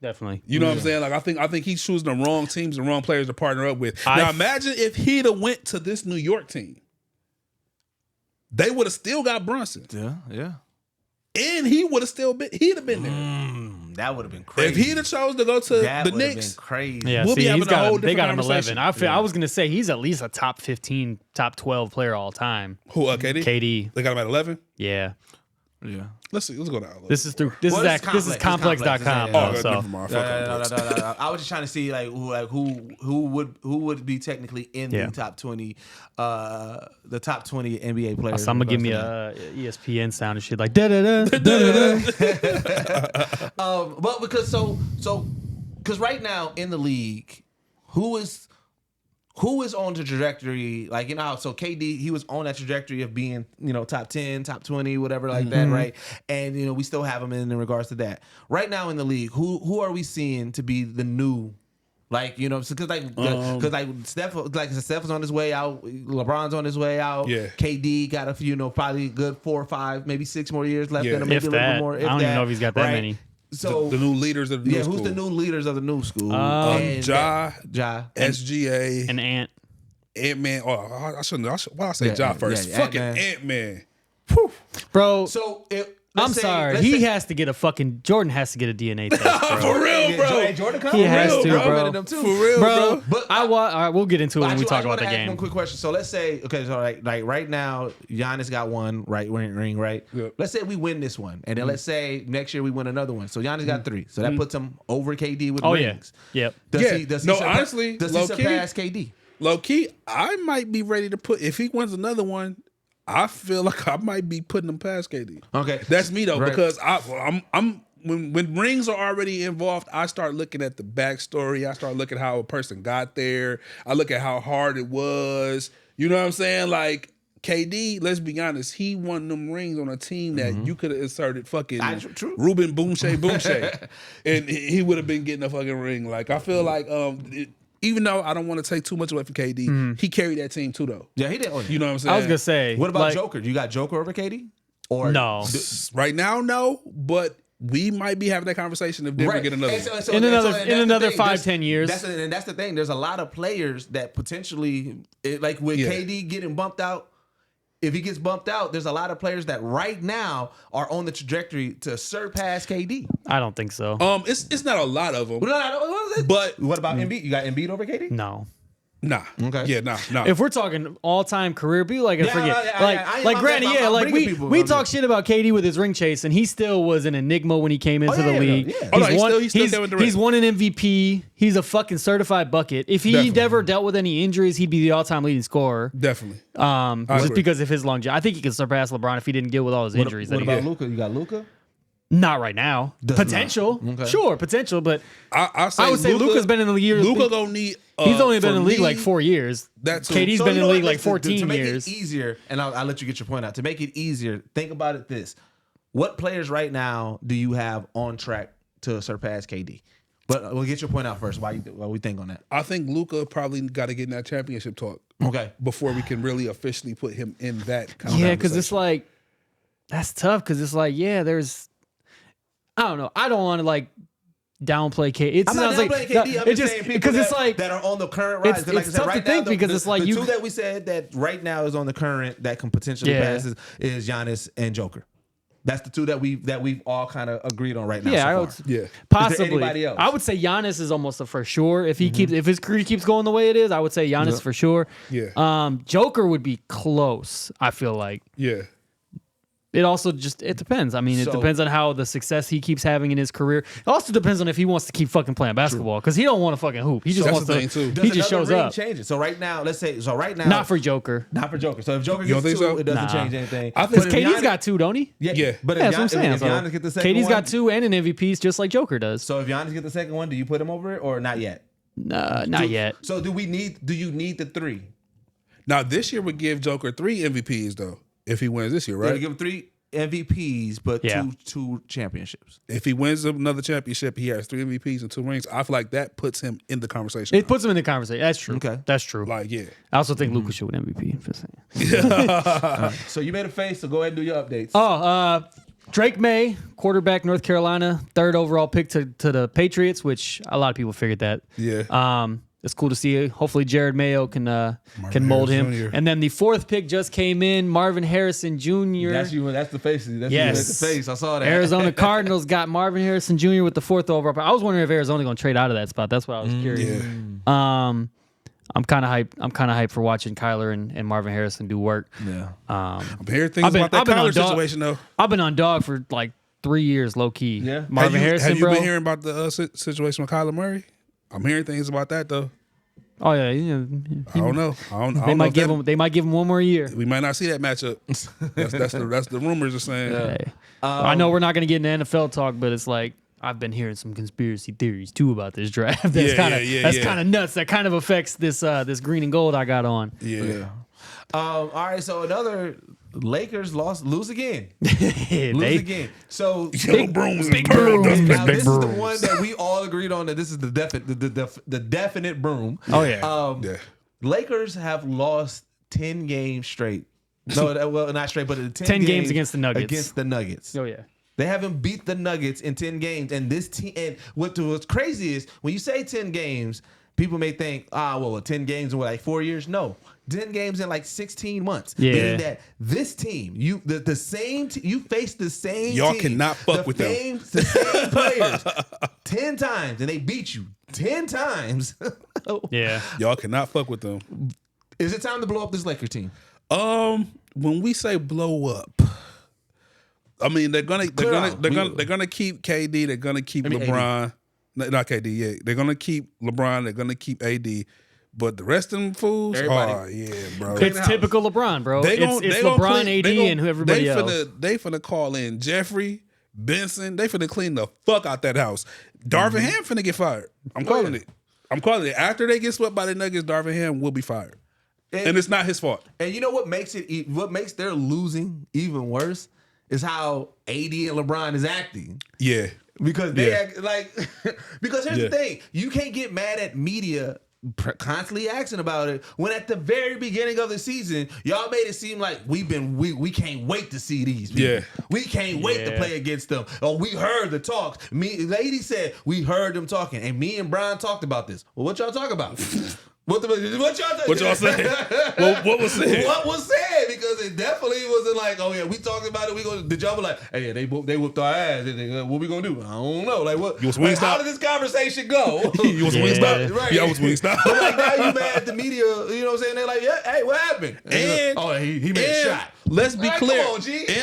Definitely. You know what I'm saying? Like, I think he's choosing the wrong teams, the wrong players to partner up with. Now imagine if he'd have went to this New York team. They would have still got Brunson. Yeah. And he'd have been there. That would have been crazy. If he'd have chose to go to that the would have Knicks, been crazy. Yeah, We'll be having a whole they got different him 11. conversation. I was gonna say he's at least a top 15, top 12 player all time. who? KD. KD. They got him at 11. Yeah. Yeah. Let's see. Let's go down. This is through Well, this is complex.com. Oh, So never mind. Fuck that. I was just trying to see who would be technically in the top 20 the top 20 NBA players. I'm gonna give me a ESPN sound and shit like da da da da. But because right now in the league, who is on the trajectory, like, so KD, he was on that trajectory of being, top 10, top 20, whatever like that, right? And, we still have him in regards to that. Right now in the league, who are we seeing to be the new, like, because Steph is on his way out, LeBron's on his way out, KD got a few, probably good 4 or 5, maybe 6 more years left in him, maybe If a little that. bit more. I don't even know if he's got that many. So the new leaders of the new school. who's the new leaders of the new school? Ja, SGA, An Ant. Ant-Man. Oh, I shouldn't. Why I say Ja first? Fucking Ant-Man. Bro. So I'm sorry. Jordan has to get a DNA test, bro. For real, bro. Jordan He has to, bro. For real, bro. But all right, we'll get into it when we talk about the game. One quick question. So let's say, okay, so like right now, Giannis got one ring, right? Yep. Let's say we win this one, and then let's say next year we win another one. So Giannis got 3. So that puts him over KD with rings. Yeah. Yep. Does he honestly, does he surpass KD? Low key, I might be ready to put, if he wins another one, I feel like I might be putting him past KD. Okay, that's me though, right. because I'm when rings are already involved, I start looking at the backstory. I start looking at how a person got there. I look at how hard it was. You know what I'm saying? Like, KD, let's be honest, he won them rings on a team that you could have inserted fucking Ruben Boomshay, and he would have been getting a fucking ring. Like, I feel like even though I don't want to take too much away from KD, he carried that team too, though. Yeah, he did. You know what I'm saying? I was gonna say. What about Joker? You got Joker over KD? Or no? Right now, no. But we might be having that conversation if Denver get another. In another 5-10 years. That's the thing. There's a lot of players that potentially, like with KD getting bumped out. If he gets bumped out, there's a lot of players that right now are on the trajectory to surpass KD. I don't think so. It's not a lot of them. But what about Embiid? You got Embiid over KD? No. Nah. Okay. Yeah, nah. If we're talking all-time career, people I forget. Granted, I'm we talk shit about KD with his ring chase, and he still was an enigma when he came into the league. He's won an MVP. He's a fucking certified bucket. If he never dealt with any injuries, he'd be the all-time leading scorer. Definitely. Just because of his longevity. I think he could surpass LeBron if he didn't deal with all his injuries. What about Luka? You got Luka? Not right now. Potential. Okay. Sure, potential, but I would say Luka's been in the year. Luka gonna need. He's only been in the league like 4 years. KD's been in the league like 14 to make years. It easier, and I'll let you get your point out. To make it easier, think about it this: what players right now do you have on track to surpass KD? But we'll get your point out first. What we think on that? I think Luka probably got to get in that championship talk. Okay. Before we can really officially put him in that kind of Yeah, because it's like, that's tough. Because it's like, yeah, there's, I don't know. I don't want to like downplay KD. I'm not downplaying KD. I'm just saying people that are on the current rise. It's tough to think because it's like the two that we said that right now is on the current that can potentially pass is Giannis and Joker. That's the two that we've all kind of agreed on right now. Yeah, possibly. Anybody else? I would say Giannis is almost a for sure. If if his career keeps going the way it is, I would say Giannis for sure. Yeah. Joker would be close. I feel like. Yeah. It also it depends. I mean, it depends on how the success he keeps having in his career. It also depends on if he wants to keep fucking playing basketball because he don't want to fucking hoop. He just wants to. He just shows up. Change it. So right now, let's say. So right now, not for Joker. Not for Joker. So if Joker gets two, it doesn't change anything. Because KD's got two, don't he? Yeah. But that's what I'm saying. If Giannis get the second KD's one, got two and an MVPs just like Joker does. So if Giannis get the second one, do you put him over it or not yet? Not yet. So do you need the three? Now this year would give Joker 3 MVPs though if he wins this year, right? Yeah, give him 3 MVPs, but two championships. If he wins another championship, he has 3 MVPs and 2 rings. I feel like that puts him in the conversation. It puts him in the conversation. That's true. Okay, that's true. Like, yeah. I also think Luka should win MVP. For saying. So you made a face, so go ahead and do your updates. Drake May, quarterback, North Carolina, 3rd overall pick to the Patriots, which a lot of people figured that. Yeah. It's cool to see. Hopefully, Jared Mayo can mold him. Jr. And then the 4th pick just came in, Marvin Harrison Jr. That's you. That's the face. That's the face. I saw that. Arizona Cardinals got Marvin Harrison Jr. with the 4th overall pick. I was wondering if Arizona going to trade out of that spot. That's what I was curious. Yeah. I'm kind of hyped for watching Kyler and Marvin Harrison do work. Yeah. I'm hearing things about that Kyler situation though. I've been on dog for like 3 years, low key. Yeah. Marvin Harrison. Have you been hearing about the situation with Kyler Murray? I'm hearing things about that though. Oh yeah, I don't know. They might give him one more year. We might not see that matchup. That's the rumors are saying. Yeah. I know we're not going to get into NFL talk, but it's like I've been hearing some conspiracy theories too about this draft. That's kind of nuts. That kind of affects this green and gold I got on. Yeah. All right. So another Lakers lose again. Lose again. So big brooms. This is the one that we all agreed on that this is the definite broom. Oh yeah. Lakers have lost 10 games straight. No, well, not straight, but 10 games against the Nuggets. Against the Nuggets. Oh yeah. They haven't beat the Nuggets in 10 games, and this team. And what's crazy is when you say 10 games, people may think, 10 games in like 4 years. No, 10 games in like 16 months. Yeah. Meaning that this team, you face the same. Y'all team, cannot fuck with them. The same players 10 times, and they beat you 10 times. Yeah. Y'all cannot fuck with them. Is it time to blow up this Laker team? When we say blow up, I mean they're gonna keep KD. They're gonna keep LeBron. Not KD. Yeah, they're gonna keep LeBron. They're gonna keep AD. But the rest of them fools, bro. It's typical LeBron, bro. It's LeBron, AD, and who everybody else. They finna call in Jeffrey, Benson. They finna clean the fuck out that house. Darvin Ham finna get fired. I'm calling it. After they get swept by the Nuggets, Darvin Ham will be fired. And it's not his fault. And you know what makes their losing even worse is how AD and LeBron is acting. Yeah. Because they act like because here's the thing. You can't get mad at media constantly asking about it when at the very beginning of the season y'all made it seem like we can't wait to see these people. Yeah. We can't wait to play against them. Oh, we heard the talks. Lady said we heard them talking, and me and Brian talked about this. Well, what y'all talk about? What y'all saying? What was said? What was said? Because it definitely wasn't like, oh yeah, we talked about it. Did y'all be like, hey, yeah, they whooped our ass. What we gonna do? I don't know. Like what? How did this conversation go? You was Wingstop? Right. Yeah, I was Wingstop. But like now you mad at the media? You know what I'm saying? They're like, yeah, hey, what happened? And he made a shot. Let's be clear.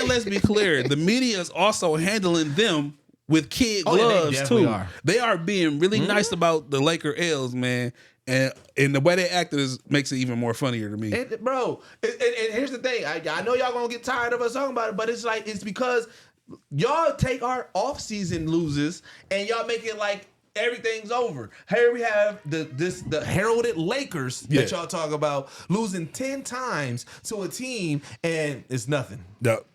Let's be clear. The media is also handling them with kid gloves too. They are being really nice about the Laker L's, man. And the way they act makes it even more funnier to me. And here's the thing. I know y'all gonna get tired of us talking about it, but it's because y'all take our off-season losers and y'all make it like everything's over. Here we have the heralded Lakers that y'all talk about losing 10 times to a team, and it's nothing. Yep.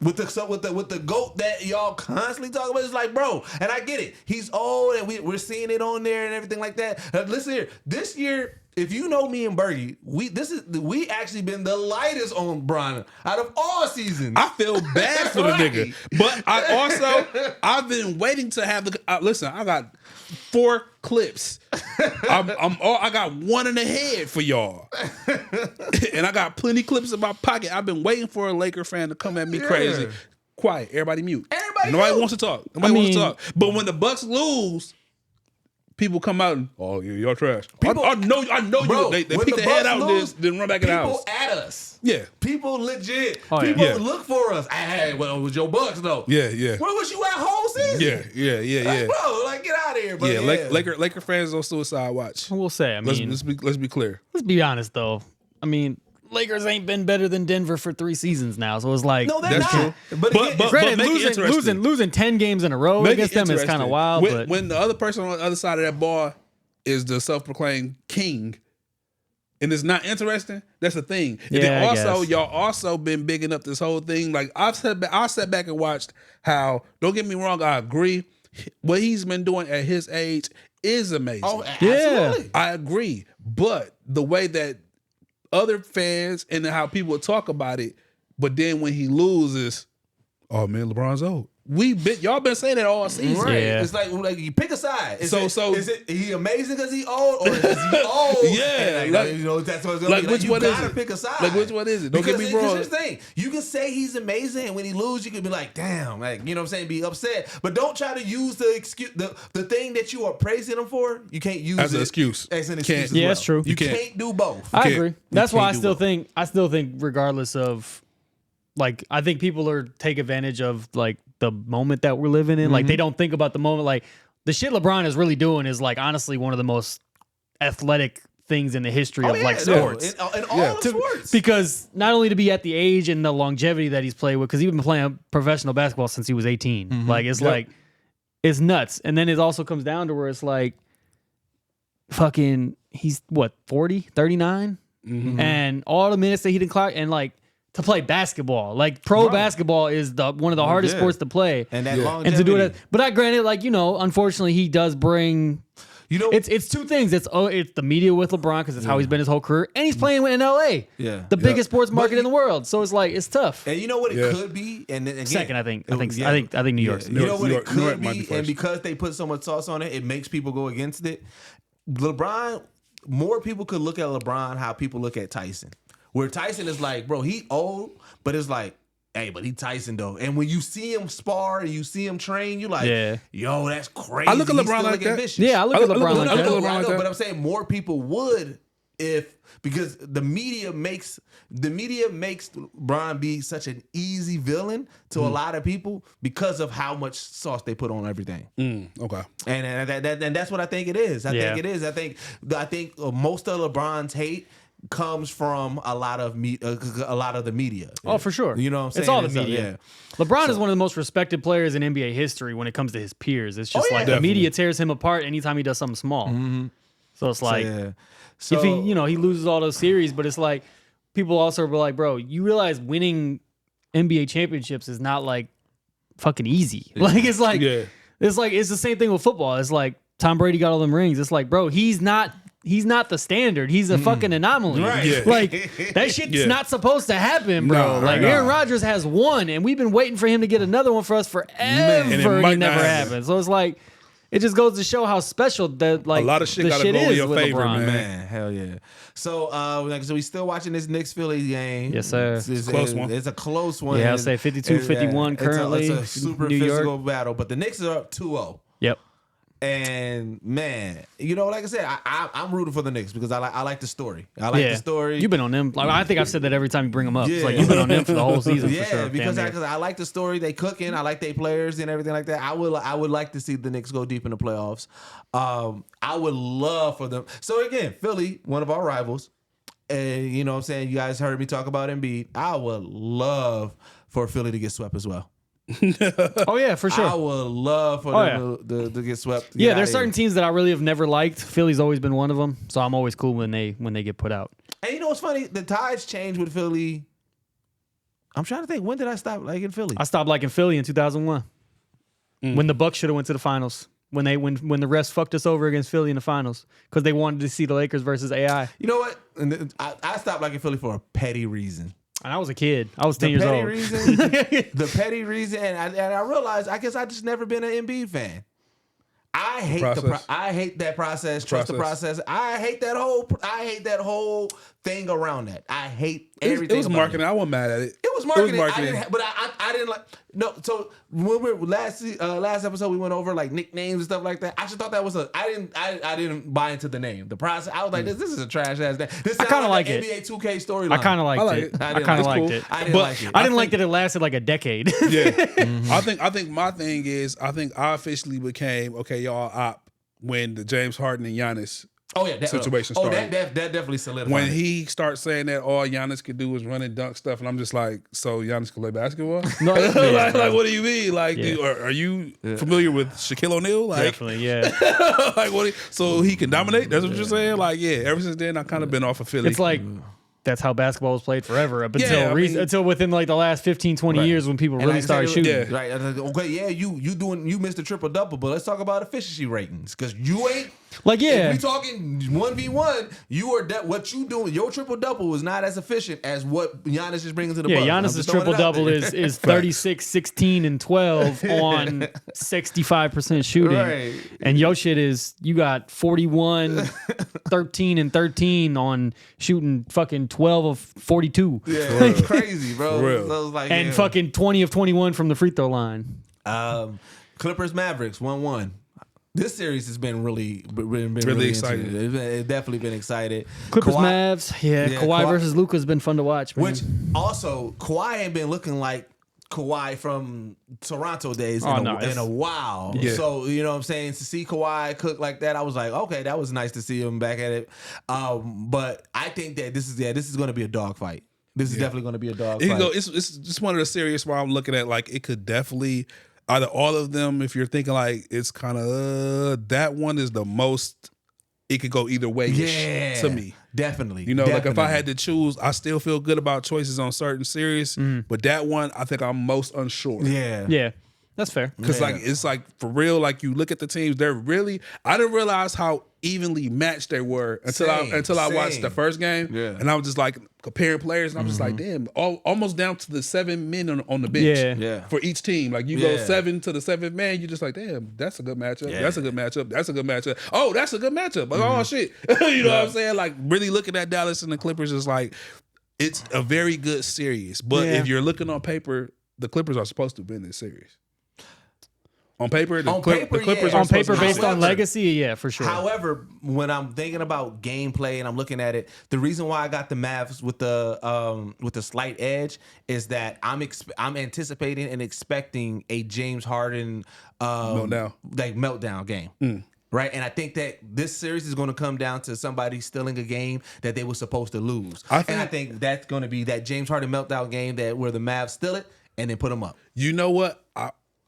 With the GOAT that y'all constantly talk about, it's like, bro, and I get it. He's old, and we're seeing it on there and everything like that. Listen here, this year, if you know me and Bergie, we actually been the lightest on Bron out of all seasons. I feel bad for the nigga, but I've been waiting to have listen. I got 4 clips. I got one in the head for y'all, and I got plenty clips in my pocket. I've been waiting for a Laker fan to come at me crazy. Quiet, everybody mute. Nobody wants to talk. Nobody wants to talk. But when the Bucks lose, people come out and y'all trash. I know bro, they peek their head out and then run back in the house. People at us. Yeah. People legit. People look for us. Hey, well, it was your Bucks though. Yeah. Where was you at whole season? Yeah. Like, bro, like get out of here, bro. Yeah, Laker fans on suicide watch. I will say, I mean, let's be clear. Let's be honest though. I mean, Lakers ain't been better than Denver for 3 seasons now, so it's like no, that's not. True. But granted, losing 10 games in a row against them is kind of wild. When the other person on the other side of that bar is the self-proclaimed king, and it's not interesting, that's the thing. And then also, y'all also been bigging up this whole thing. Like I sat back and watched how. Don't get me wrong, I agree. What he's been doing at his age is amazing. Oh, absolutely. I agree. But the way that other fans and how people talk about it, but then when he loses, oh man, LeBron's old. Y'all been saying that all season. Right. Yeah. It's like you pick a side. Is it he amazing because he old or is he old? Yeah. That's what it's gonna be. You gotta pick a side. Like which one is it? Don't get me wrong. Here's the thing. You can say he's amazing, and when he loses, you can be like, damn, like you know what I'm saying, be upset. But don't try to use the excuse the thing that you are praising him for, you can't use as an excuse. As an excuse. Yeah, that's true. You can't do both. I agree. That's why I still think regardless of like I think people are take advantage of like the moment that we're living in. Mm-hmm. Like they don't think about the moment. Like the shit LeBron is really doing is like honestly one of the most athletic things in the history of like sports. In all the sports. Because not only to be at the age and the longevity that he's played with, because he's been playing professional basketball since he was 18. Mm-hmm. Like it's like it's nuts. And then it also comes down to where it's like fucking he's what 40, 39? Mm-hmm. And all the minutes that he didn't clock and like to play basketball, like pro basketball is one of the hardest sports to play, and that longevity. And to do it. But I granted, like unfortunately, he does bring. It's 2 things. It's the media with LeBron because it's how he's been his whole career, and he's playing in LA, the biggest sports market in the world. So it's like it's tough. And you know what it could be, and then again, second, I think New York. You know what it could be, and because they put so much sauce on it, it makes people go against it. LeBron, more people could look at LeBron how people look at Tyson. Where Tyson is like, bro, he old, but it's like, hey, but he Tyson though. And when you see him spar and you see him train, you like, yo, that's crazy. I look at LeBron like that. Vicious. Yeah, I look at LeBron like that. But I'm saying more people would because the media makes LeBron be such an easy villain to a lot of people because of how much sauce they put on everything. Okay, and that's what I think it is. I think it is. I think most of LeBron's hate comes from a lot of the media. Oh, for sure. You know what I'm saying? It's all the media. LeBron is one of the most respected players in NBA history when it comes to his peers. It's just the media tears him apart anytime he does something small. Mm-hmm. So it's like if he loses all those series, but it's like people also were like, bro, you realize winning NBA championships is not like fucking easy. Like it's like it's the same thing with football. It's like Tom Brady got all them rings. It's like, bro, he's not the standard. He's a fucking anomaly. Right. Yeah. Like that shit's not supposed to happen, bro. Aaron Rodgers has 1, and we've been waiting for him to get another one for us forever, and it never happened. So it's like it just goes to show how special that like a lot of shit the gotta shit go in is your with favor, LeBron. Man, hell yeah. So so we still watching this Knicks Philly game. Yes, sir. It's close one. It's a close one. Yeah, I'll say 52-51 currently. It's a super New physical York battle, but the Knicks are up 2-0. Yep. And man, like I said, I'm rooting for the Knicks because I like the story. I like the story. You've been on them. Like I think I've said that every time you bring them up. Yeah. It's like you've been on them for the whole season. Yeah, for sure, because I like the story. They cooking. I like their players and everything like that. I would like to see the Knicks go deep in the playoffs. I would love for them. So again, Philly, one of our rivals, and you know what I'm saying. You guys heard me talk about Embiid. I would love for Philly to get swept as well. Oh yeah, for sure. I would love for them to get swept. Yeah, there's certain teams that I really have never liked. Philly's always been one of them, so I'm always cool when they get put out. And you know what's funny? The tides change with Philly I'm trying to think. When did I stop liking Philly? I stopped liking Philly in 2001 when the Bucks should have went to the finals. When the refs fucked us over against Philly in the finals because they wanted to see the Lakers versus AI. You know what? And I stopped liking Philly for a petty reason. And I was a kid. I was 10 years old. The petty reason, and I realized, I guess I just never been an Embiid fan. I hate I hate that process. Trust the process. I hate that whole thing around that. I hate everything. It was marketing. I wasn't mad at it. It was marketing. I didn't like. No. So when we were last episode, we went over like nicknames and stuff like that. I just thought that was I didn't buy into the name. The process. I was like, this is a trash ass name. This sounds like an NBA 2K storyline. I kind of liked it. I kind of liked it. I didn't like that it lasted like a decade. Yeah. Mm-hmm. I think my thing is I officially became y'all op when the James Harden and Giannis situation started. That definitely solidified. When he starts saying that all Giannis could do is run and dunk stuff, and I'm just like, so Giannis can play basketball? No, like, what do you mean? Like, are you familiar with Shaquille O'Neal? Like, definitely, yeah. Like, what? So he can dominate? That's what you're saying? Like, yeah. Ever since then, I kind of been off of Philly. It's like that's how basketball was played forever up until within like the last 15, 20 years when people really started shooting. Yeah. Right. Okay, you missed a triple double, but let's talk about efficiency ratings because you ain't. Like, yeah. If we talking 1v1, you are what you doing. Your triple double is not as efficient as what Giannis is bringing to the Bucks. Yeah, Giannis's triple double is 36, 16, and 12 on 65% shooting. Right. And your shit is you got 41, 13, and 13 on shooting fucking 12 of 42. Yeah, it's crazy, bro. For real. So like, and fucking 20 of 21 from the free throw line. Clippers Mavericks 1-1. This series has been really exciting. It's definitely been excited. Clippers Mavs, Kawhi versus Luka has been fun to watch. Man. Which also Kawhi ain't been looking like Kawhi from Toronto days in a while. Yeah. So you know what I'm saying, to see Kawhi cook like that, I was like, okay, that was nice to see him back at it. But I think that this is going to be a dogfight. This is definitely going to be a dogfight. It's just one of the series where I'm looking at like it could definitely. Out of all of them, if you're thinking like it's kind of that one is the most, it could go either way to me. Definitely. You know, like if I had to choose, I still feel good about choices on certain series, but that one I think I'm most unsure. Yeah. That's fair. Because like it's like for real, like you look at the teams, they're really. I didn't realize how evenly matched they were until I watched the first game, and I was just like comparing players, and I'm just like, damn, almost down to the 7 men on the bench for each team. Like you go 7 to the 7th man, you're just like, damn, that's a good matchup. That's a good matchup. That's a good matchup. Oh, that's a good matchup. Like, oh shit, you know what I'm saying? Like really looking at Dallas and the Clippers is like, it's a very good series. But if you're looking on paper, the Clippers are supposed to win this series. On paper, the Clippers on paper based on legacy, yeah, for sure. However, when I'm thinking about gameplay and I'm looking at it, the reason why I got the Mavs with the slight edge is that I'm anticipating and expecting a James Harden meltdown game. Right, and I think that this series is going to come down to somebody stealing a game that they were supposed to lose, I think that's going to be that James Harden meltdown game where the Mavs steal it and then put them up. You know what?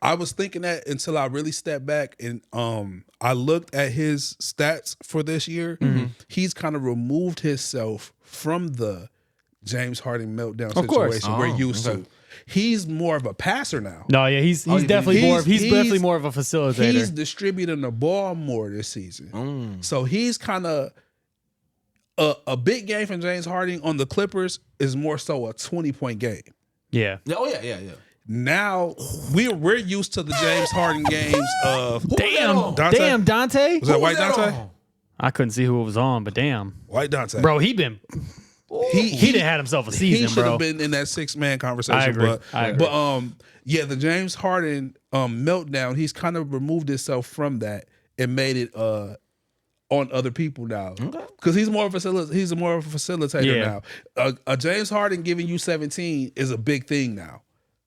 I was thinking that until I really stepped back and I looked at his stats for this year. He's kind of removed himself from the James Harden meltdown situation we're used to. He's more of a passer now. No, yeah, he's definitely more of a facilitator. He's distributing the ball more this season. So he's kind of a big game from James Harden on the Clippers is more so a 20-point game. Yeah. Oh yeah. Now we're used to the James Harden games of damn Dante. Was that White Dante? I couldn't see who it was on, but damn White Dante, bro. He didn't had himself a season, he should have been in that 6-man conversation. I agree. But the James Harden meltdown. He's kind of removed himself from that and made it on other people now, because he's more of a facilitator now. A James Harden giving you 17 is a big thing now.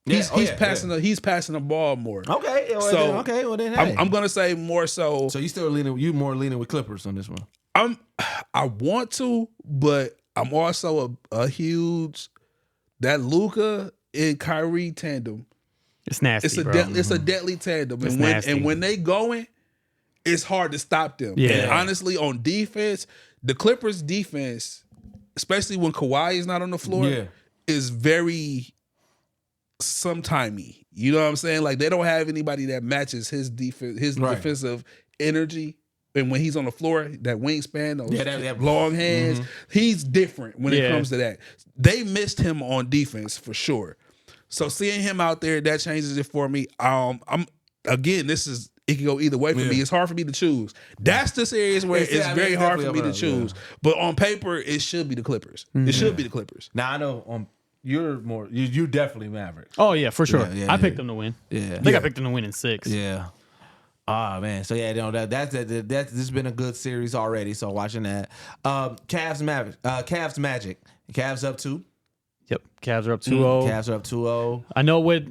He's passing the ball more. Okay. Well then, hey. I'm gonna say more so. So you more leaning with Clippers on this one. I want to, but I'm also a huge that Luka and Kyrie tandem. It's nasty. It's a deadly tandem, and when they going, it's hard to stop them. Yeah. And honestly, on defense, the Clippers' defense, especially when Kawhi is not on the floor, is very sometimey. You know what I'm saying? Like they don't have anybody that matches his defensive energy. And when he's on the floor, that wingspan, those that long hands, he's different when it comes to that. They missed him on defense for sure. So seeing him out there, that changes it for me. It can go either way for me. It's hard for me to choose. That's the series where it's very hard for me to choose. But on paper, it should be the Clippers. It should be the Clippers. Now I know you're definitely Mavericks. Oh yeah, for sure. I picked them to win. Yeah, I think I picked them to win in 6. Yeah. Ah man, so that's this has been a good series already. So watching that, Cavs Magic, Cavs up 2. Yep, Cavs are up 2-0. Cavs are up 2-0. I know I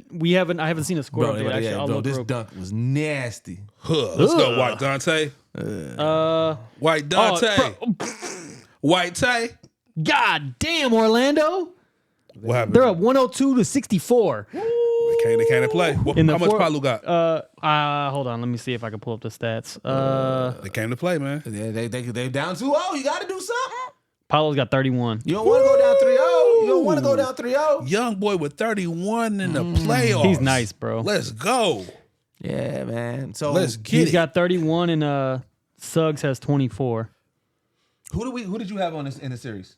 haven't seen a score up yet. Actually, this dunk was nasty. Let's go, White Dante. White Dante. White Tay. God damn, Orlando. What happened? They're up 102-64. They can't play. How much Palu got? Hold on. Let me see if I can pull up the stats. They came to play, man. They down 2-0. You got to do something. Paolo's got 31. You don't want to go down 3-0. You don't want to go down 3-0. Young boy with 31 in the playoffs. He's nice, bro. Let's go. Yeah, man. So let's get it. He's got 31 and Suggs has 24. Who did you have on this in the series?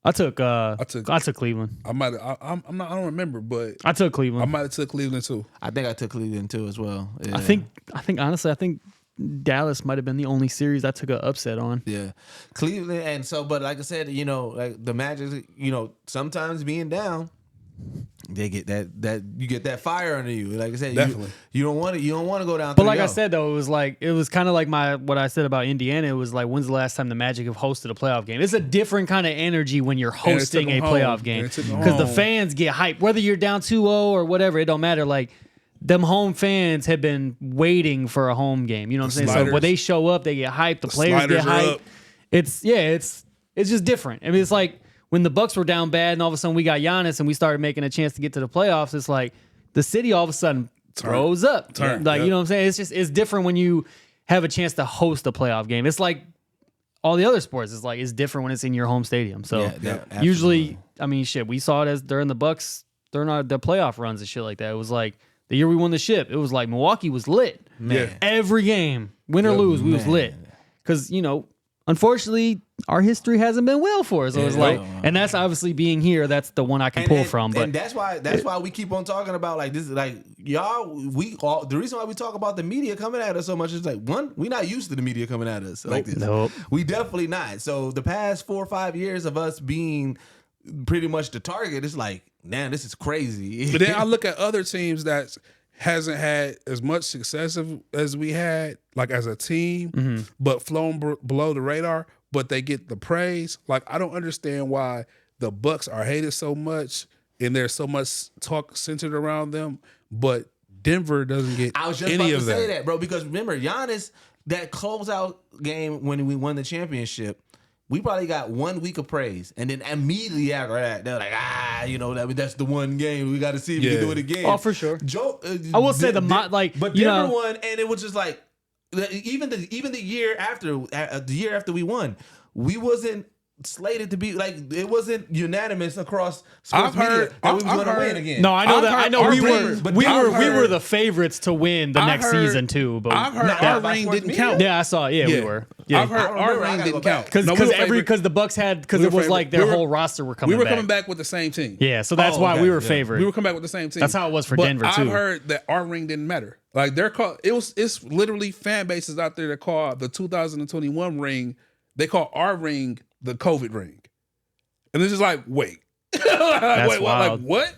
I took Cleveland. I don't remember, but I took Cleveland. I might have took Cleveland too. I think I took Cleveland too as well. Yeah. I think honestly, Dallas might have been the only series I took an upset on. Yeah, Cleveland, and so, but like I said, like the Magic, sometimes being down, they get that you get that fire under you. Like I said, definitely. You don't want to go down. But like I said though, it was kind of like what I said about Indiana. It was like, when's the last time the Magic have hosted a playoff game? It's a different kind of energy when you're hosting a playoff game because the fans get hyped. Whether you're down 2-0 or whatever, it don't matter. Like them home fans have been waiting for a home game. You know what I'm saying? So when they show up, they get hyped. The players get hyped. It's just different. I mean, it's like when the Bucks were down bad and all of a sudden we got Giannis and we started making a chance to get to the playoffs. It's like the city all of a sudden throws up. You know what I'm saying? It's different when you have a chance to host a playoff game. It's like all the other sports. It's different when it's in your home stadium. So usually, I mean, we saw it as during the Bucks, during the playoff runs and shit like that. It was like the year we won the ship. It was like Milwaukee was lit. Man. Every game, win or lose, we was lit. Because, unfortunately, our history hasn't been well for us. So it's like, and that's obviously being here. That's the one I can pull from. But and that's why we keep on talking about like this. Like y'all, the reason why we talk about the media coming at us so much is like we're not used to the media coming at us like this. Nope. We definitely not. So the past 4 or 5 years of us being pretty much the target, it's like, man, this is crazy. But then I look at other teams that hasn't had as much success as we had, like as a team, but flown below the radar, but they get the praise. Like, I don't understand why the Bucks are hated so much and there's so much talk centered around them, but Denver doesn't get any of that. I was just about to say that, bro, because remember, Giannis, that closeout game when we won the championship, we probably got 1 week of praise, and then immediately after that, they're like, that's the one game we got to see if we can do it again. Oh, for sure. I will say but Denver won, and it was just like even the year after we won, we wasn't slated to be like, it wasn't unanimous across sports media that we was going to win again. No, I know that. I know we were the favorites to win the next season too. But I've heard our ring didn't count. Yeah, I saw. Yeah, we were. Yeah. I've heard our ring didn't count because the Bucks had it was like their whole roster were coming. We were coming back with the same team. Yeah, so that's why we were favored. We were coming back with the same team. That's how it was for Denver too. I've heard that our ring didn't matter. Like it's literally fan bases out there that call the 2021 ring. They call our ring the COVID ring. And it's just like, wait. Wild. What?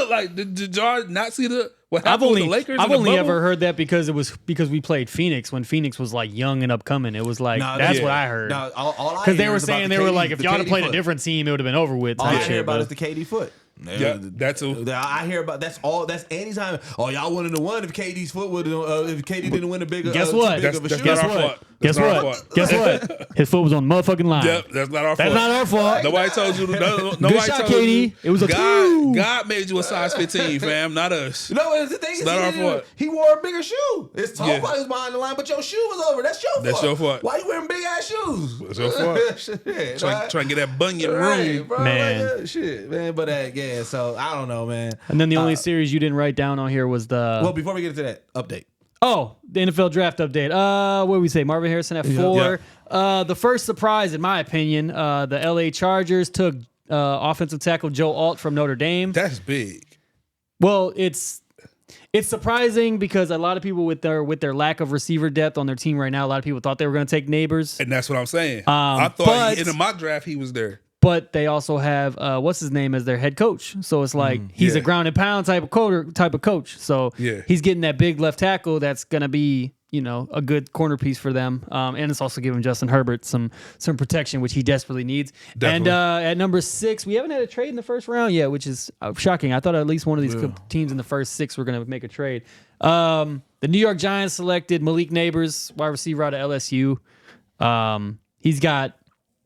Like, did y'all not see what happened with the Lakers? I've only ever heard that because we played Phoenix when Phoenix was like young and upcoming. It was like, that's what I heard. Because they were saying, they were like, if y'all had played a different team, it would have been over with. All I hear about is the KD foot. Yeah, that too. I hear about that's anytime. Oh, y'all wouldn't have won if KD's foot would. If KD didn't win a bigger. Guess what? That's not our fault. Guess what? Guess what? His foot was on the motherfucking line. Yep, that's not our fault. That's not our fault. Nobody told you. Nobody Good shot, told Katie. you. It was a 2. God made you a size 15, fam, not us. No, the thing is, not our fault. He wore a bigger shoe. His toe Yeah. was behind the line, but your shoe was over. That's your fault. That's your fault. Why you wearing big ass shoes? That's your fault. Shit, Trying to get that bunion right, room. bro, Man. like, shit, man. But yeah, so I don't know, man. And then the only series you didn't write down on here was the Well, before we get into that update. the NFL draft update. What did we say? Marvin Harrison at 4. The first surprise, in my opinion, the LA Chargers took offensive tackle Joe Alt from Notre Dame. That's big. Well, it's surprising because a lot of people with their lack of receiver depth on their team right now, a lot of people thought they were going to take Neighbors. And that's what I'm saying. I thought in the mock draft he was there. But they also have what's his name as their head coach, so it's like he's a ground and pound type of coach. So he's getting that big left tackle that's gonna be a good corner piece for them, and it's also giving Justin Herbert some protection, which he desperately needs. Definitely. And at number 6, we haven't had a trade in the first round yet, which is shocking. I thought at least one of these teams in the first 6 were gonna make a trade. The New York Giants selected Malik Neighbors, wide receiver out of LSU. He's got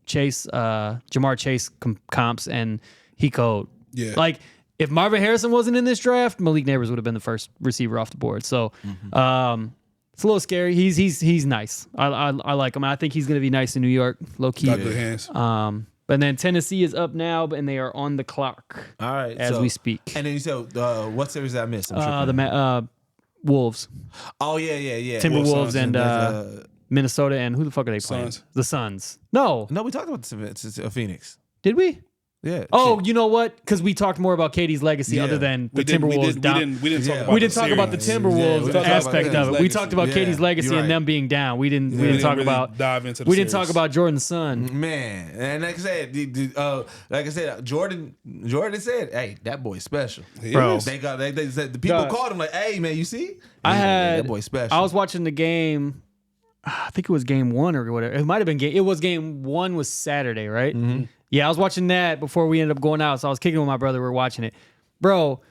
Jamar Chase comps, and he code. Yeah. Like, if Marvin Harrison wasn't in this draft, Malik Neighbors would have been the first receiver off the board. So, it's a little scary. He's nice. I like him. I think he's going to be nice in New York, low key. Got good hands. But then Tennessee is up now, and they are on the clock. All right, as we speak. And then you said, what series did I miss? The Wolves, Oh yeah. Timberwolves, and Minnesota, and who the fuck are they playing? Suns. The Suns. No, No, we talked about Phoenix. did we? Yeah. Oh, you know what? Because we talked more about Katie's legacy other than the Timberwolves. We didn't talk about We didn't talk about the series. Timberwolves we talked about aspect Katie's of it. We legacy. talked about Katie's legacy you're and right. them being down. We didn't We talk didn't about dive into the we didn't series. talk about Jordan's son. Man, and like I said, Jordan said, "Hey, that boy's special." Bro. They said the people God. called him like, "Hey, man, you see? That boy special." I was watching the game. I think it was game 1 or whatever. It might have been game. It was game 1 was Saturday, right? Mm-hmm. Yeah, I was watching that before we ended up going out. So I was kicking with my brother. We were watching it, bro.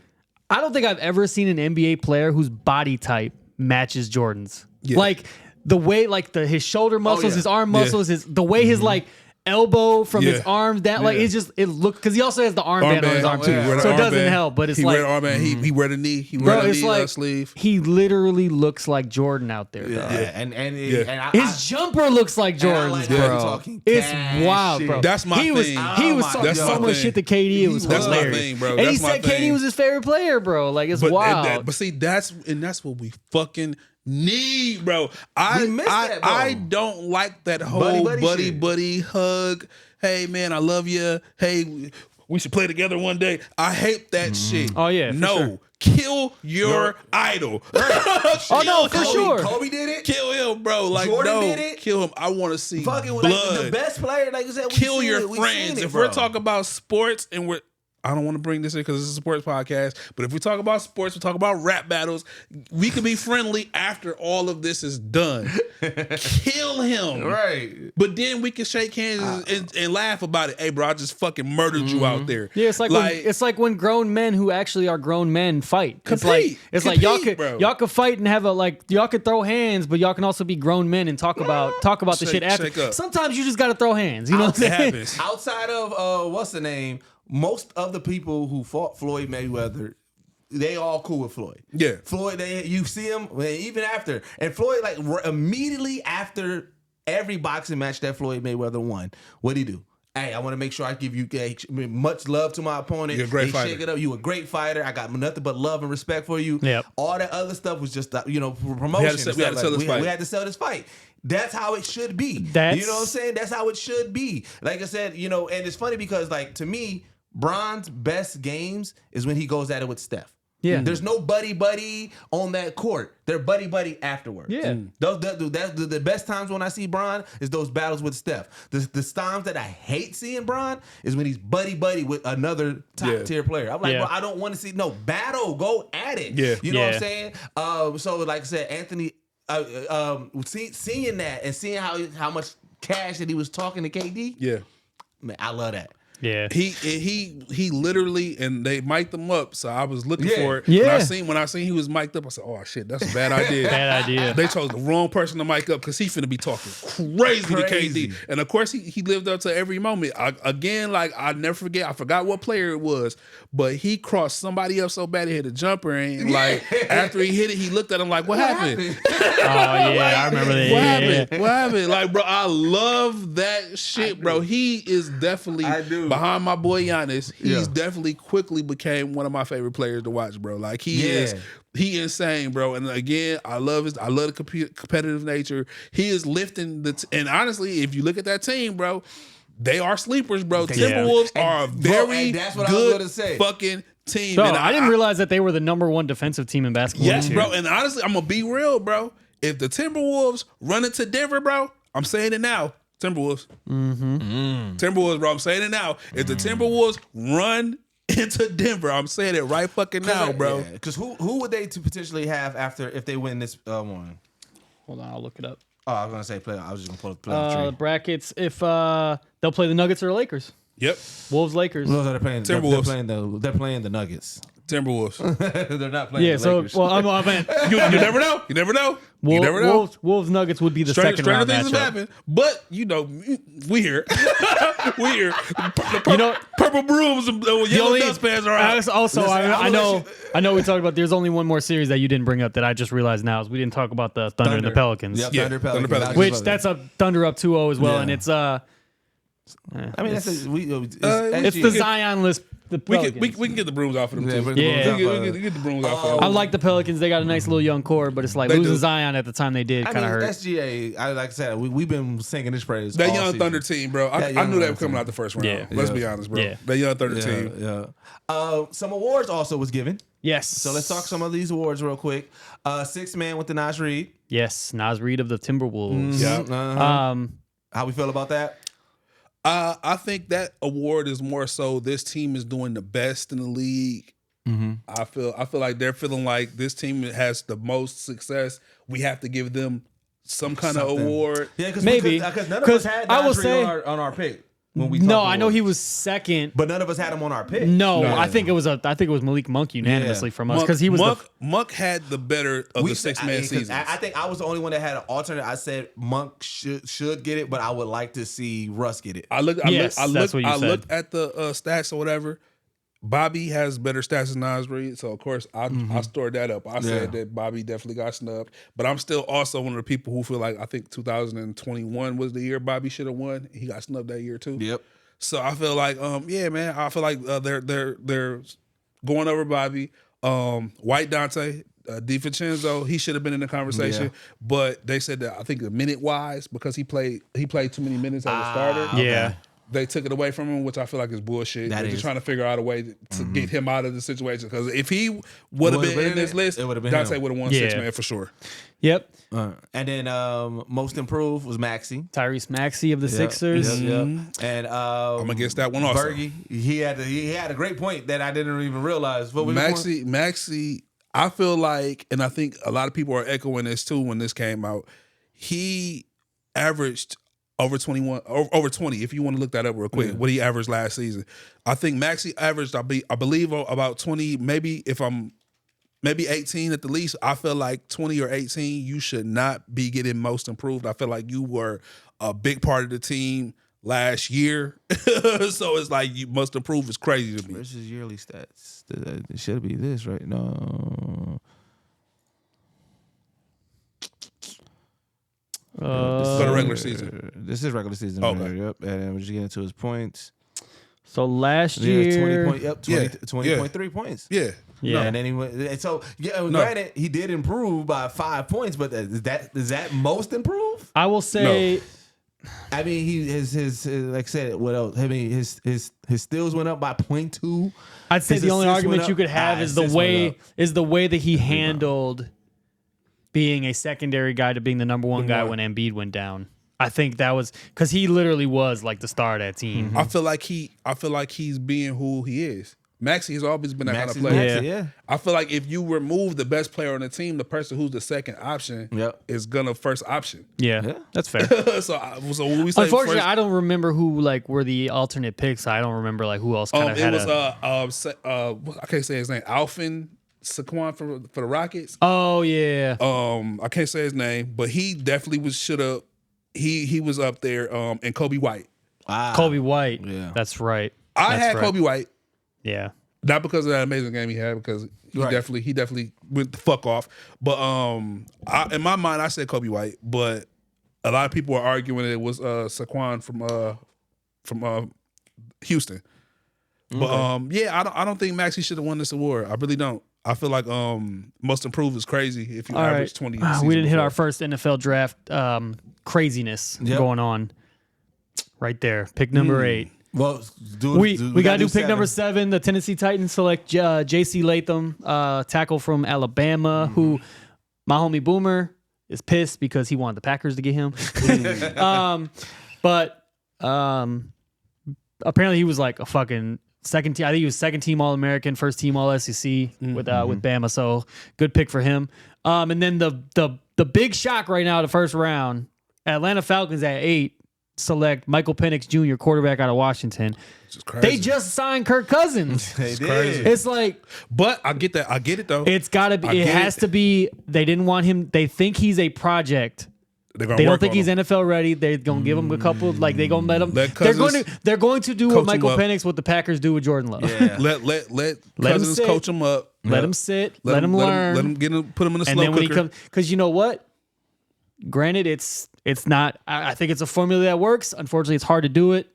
I don't think I've ever seen an NBA player whose body type matches Jordan's. Yeah. Like the way, his shoulder muscles, yeah. his arm muscles, the way his elbow from his arms down. Like it's just it look because he also has the armband on his arm too, so it doesn't help. But it's he like wear the armband. He wear the knee. He bro, wear the it's knee like sleeve. he literally looks like Jordan out there. Bro. His jumper looks like Jordan's, bro. It's wild, bro. That's my thing. He was talking That's so my much thing. shit to KD. It was That's my hilarious. thing, bro. And he That's my said KD thing. was his favorite player, bro. Like it's wild. But see, that's what we fucking need, bro. We miss that, bro. I don't like that whole buddy hug. Hey man, I love you. Hey, we should play together one day. I hate that shit. Oh, yeah, for no. sure. Kill your idol. Oh no, for sure. Kobe did it. Kill him, bro. Like Jordan no, did it. kill him. I want to see Fucking blood. like the best player, like you said. Kill your friends. If we're talking about sports and I don't want to bring this in because it's a sports podcast, but if we talk about sports, we talk about rap battles, we can be friendly after all of this is done. Kill him. Right. But then we can shake hands and laugh about it. Hey, bro, I just fucking murdered you out there. Yeah, it's like when grown men who actually are grown men fight. Compete. It's like y'all Compete, could fight and have y'all could throw hands, but y'all can also be grown men and talk about the shit after. shake up. Sometimes you just gotta throw hands. You know what I'm It saying? happens. Outside of what's the name, most of the people who fought Floyd Mayweather, they all cool with Floyd. Yeah. Floyd, you see him even after, and Floyd immediately after every boxing match that Floyd Mayweather won, what'd he do? Hey, I want to make sure I give you much love to my opponent. You're a great fighter. Shake it up. You a great fighter. I got nothing but love and respect for you. Yep. All that other stuff was just promotion. We had to sell this fight. That's how it should be. You know what I'm saying? That's how it should be. Like I said, and it's funny because like to me, Bron's best games is when he goes at it with Steph. Yeah. There's no buddy on that court. They're buddy afterwards. Yeah. The best times when I see Bron is those battles with Steph. The times that I hate seeing Bron is when he's buddy with another top tier player. I'm like, bro, I don't want to see no battle. Go at it. Yeah. You know what I'm saying? So like I said, Anthony, seeing that and seeing how much cash that he was talking to KD. Yeah. Man, I love that. Yeah. He literally, and they mic'd him up. So I was looking for it. Yeah. When I seen he was mic'd up, I said, "Oh shit, that's a bad idea." Bad idea. They chose the wrong person to mic up because he finna be talking crazy to KD. And of course, he lived up to every moment. I never forget. I forgot what player it was, but he crossed somebody up so bad he hit a jumper, and like after he hit it, he looked at him like, "What happened?" Oh yeah, I remember that. What Yeah, happened? yeah. What happened? Like, bro, I love that shit, bro. He is definitely behind my boy Giannis. He's definitely quickly became one of my favorite players to watch, bro. Like he insane, bro. And again, I love the competitive nature. He is lifting and honestly, if you look at that team, bro, they are sleepers, bro. Timberwolves are a very good fucking team. So and I didn't realize that they were the #1 defensive team in basketball. Yes, this year. bro. And honestly, I'm gonna be real, bro. If the Timberwolves run into Denver, bro, I'm saying it now. Timberwolves. Timberwolves, bro. I'm saying it now. If the Timberwolves run into Denver, I'm saying it right fucking now, bro. Because who would they potentially have after if they win this one? Hold on, I'll look it up. Oh, I was gonna say play. I was just gonna pull up the playoff tree. Brackets. If they'll play the Nuggets or the Lakers. Yep. Wolves, Lakers. No, they're playing Timberwolves. They're playing the Nuggets. Timberwolves. They're not playing Yeah. the So Lakers. well, I mean, You never know. You never know. You never know. Wolves Nuggets would be the second round things have matchup. happened, but you know, we here. We here. You know, Purple brooms and yellow dustpans are out. Also, I know we talked about. There's only one more series that you didn't bring up that I just realized now is we didn't talk about the Thunder and the Pelicans. Yep, Yeah, Thunder Thunder Pelicans. Pelicans. Which that's a Thunder up 2-0 as well, Yeah. and it's I mean, it's the Zion list. The We Pelicans. can get the brooms off of them Yeah, too. bring the Yeah. brooms We out. can get the brooms off of I them. like the Pelicans. They got a nice little young core, but it's like They losing do. Zion at the time they did I kind mean, of hurt. SGA. Like I said, we've been singing this praise. That all young season. Thunder team, bro. I young knew they were Thunder coming team. out the first round. Yeah. Let's be honest, bro. Yeah. That young Thunder team. Yeah. Some awards also was given. Yes. So let's talk some of these awards real quick. Sixth man with the Naz Reid. Yes, Naz Reid of the Timberwolves. Yeah. How we feel about that? I think that award is more so this team is doing the best in the league. I feel like they're feeling like this team has the most success. We have to give them some kind of award. Yeah, because Maybe. because none of us had I will Naz Reid say- on our pick when we No, talked I know awards. he was second. But none of us had him on our pick. No, I think it was Malik Monk unanimously from us because he was Monk had the better of the 6 man seasons. I think I was the only one that had an alternate. I said Monk should get it, but I would like to see Russ get it. I looked that's what you said. looked at the stats or whatever. Bobby has better stats than Naz Reid, so of course I stored that up. I said that Bobby definitely got snubbed, but I'm still also one of the people who feel like I think 2021 was the year Bobby should have won. He got snubbed that year too. Yep. So I feel like, yeah, man. I feel like they're going over Bobby. White Dante, DiVincenzo, he should have been in the conversation, but they said that I think minute wise because he played too many minutes as a starter. Yeah. They took it away from him, which I feel like is bullshit. They're just trying to figure out a way to get him out of the situation. Because if he would have been in this list, it would've been Dante him. would have won Yeah. 6 man for sure. Yep. And then most improved was Maxey. Tyrese Maxey of the Sixers. And I'm against that one also. Bergie, he had a great point that I didn't even realize. What was your point? Maxey, I feel like, and I think a lot of people are echoing this too when this came out. He averaged over 20. If you want to look that up real quick, what he averaged last season, I think Maxey averaged, I believe, about 20. Maybe 18 at the least. I feel like 20 or 18, you should not be getting most improved. I feel like you were a big part of the team last year, so it's like you must improve is crazy to me. Where's his yearly stats? It should be this, right? No. For the regular season. This is regular season. Okay. Right? Yep. And we're just getting to his points. So last Yeah, year, 20.3 points. Yeah. yeah, And then he went. And so granted, he did improve by 5 points, but is that most improved? I will say, I mean, his like I said, what else? I mean, his steals went up by 0.2. I'd say His the only assists argument went you up. could have is the Assists went way up. that he handled being a secondary guy to being the number one guy when Embiid went down. I think that was because he literally was like the star of that team. I feel like he's being who he is. Maxey has always been that kind of Maxey's player. Maxey, yeah. I feel like if you remove the best player on the team, the person who's the second option is gonna first option. Yeah, that's fair. so when we say unfortunately, first, I don't remember who like were the alternate picks. I don't remember like who else kind of had I can't say his name. Alfin Saquon for the Rockets. Oh yeah. I can't say his name, but he definitely should have. He was up there. And Kobe White. Kobe White. Yeah, that's right. I had Kobe White. Yeah. Not because of that amazing game he had, because he definitely went the fuck off. But in my mind, I said Kobe White, but a lot of people are arguing it was Saquon from Houston. But I don't think Maxey should have won this award. I really don't. I feel like most improved is crazy if you average 20. We didn't hit our first NFL draft craziness going on right there. Pick number 8. Well, we got to do pick number 7. The Tennessee Titans select J.C. Latham, tackle from Alabama, who my homie Boomer is pissed because he wanted the Packers to get him. But apparently he was like a fucking second team. I think he was second team All-American, first team All-SEC with Bama. So good pick for him. And then the big shock right now, the first round, Atlanta Falcons at 8. Select Michael Penix Jr., quarterback out of Washington. They just signed Kirk Cousins. They did. Crazy. It's like, but I get that. I get it though. It's got to be. It has to be. They didn't want him. They think he's a project. They don't think he's NFL ready. They're gonna give him a couple. Like they're gonna let him. They're going to do what Michael Penix, what the Packers do with Jordan Love. Yeah. let Cousins coach him up. Let him sit. Let him learn. Let him put him in a slow cooker. And then when he cooker. comes, because you know what? Granted, it's not. I think it's a formula that works. Unfortunately, it's hard to do it.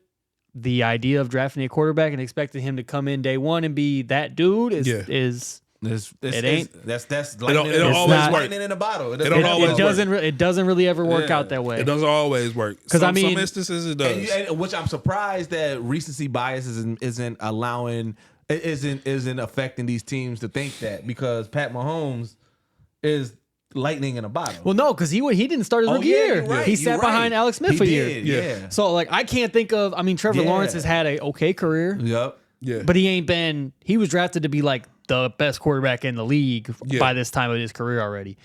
The idea of drafting a quarterback and expecting him to come in day one and be that dude is it ain't. That's lightning in a bottle. It doesn't really ever work out that way. It doesn't always work. Because some instances it does. And which I'm surprised that recency bias isn't affecting these teams to think that, because Pat Mahomes is lightning in a bottle. Well, no, because he didn't start his rookie year. Right, he sat behind Alex Smith a year. Yeah. So like I can't think of. I mean, Trevor Lawrence has had a okay career. Yep. Yeah. But he ain't been. He was drafted to be like the best quarterback in the league by this time of his career already.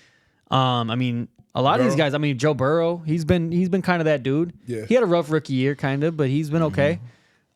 I mean, a lot of these guys. I mean, Joe Burrow. He's been kind of that dude. Yeah. He had a rough rookie year, kind of, but he's been okay.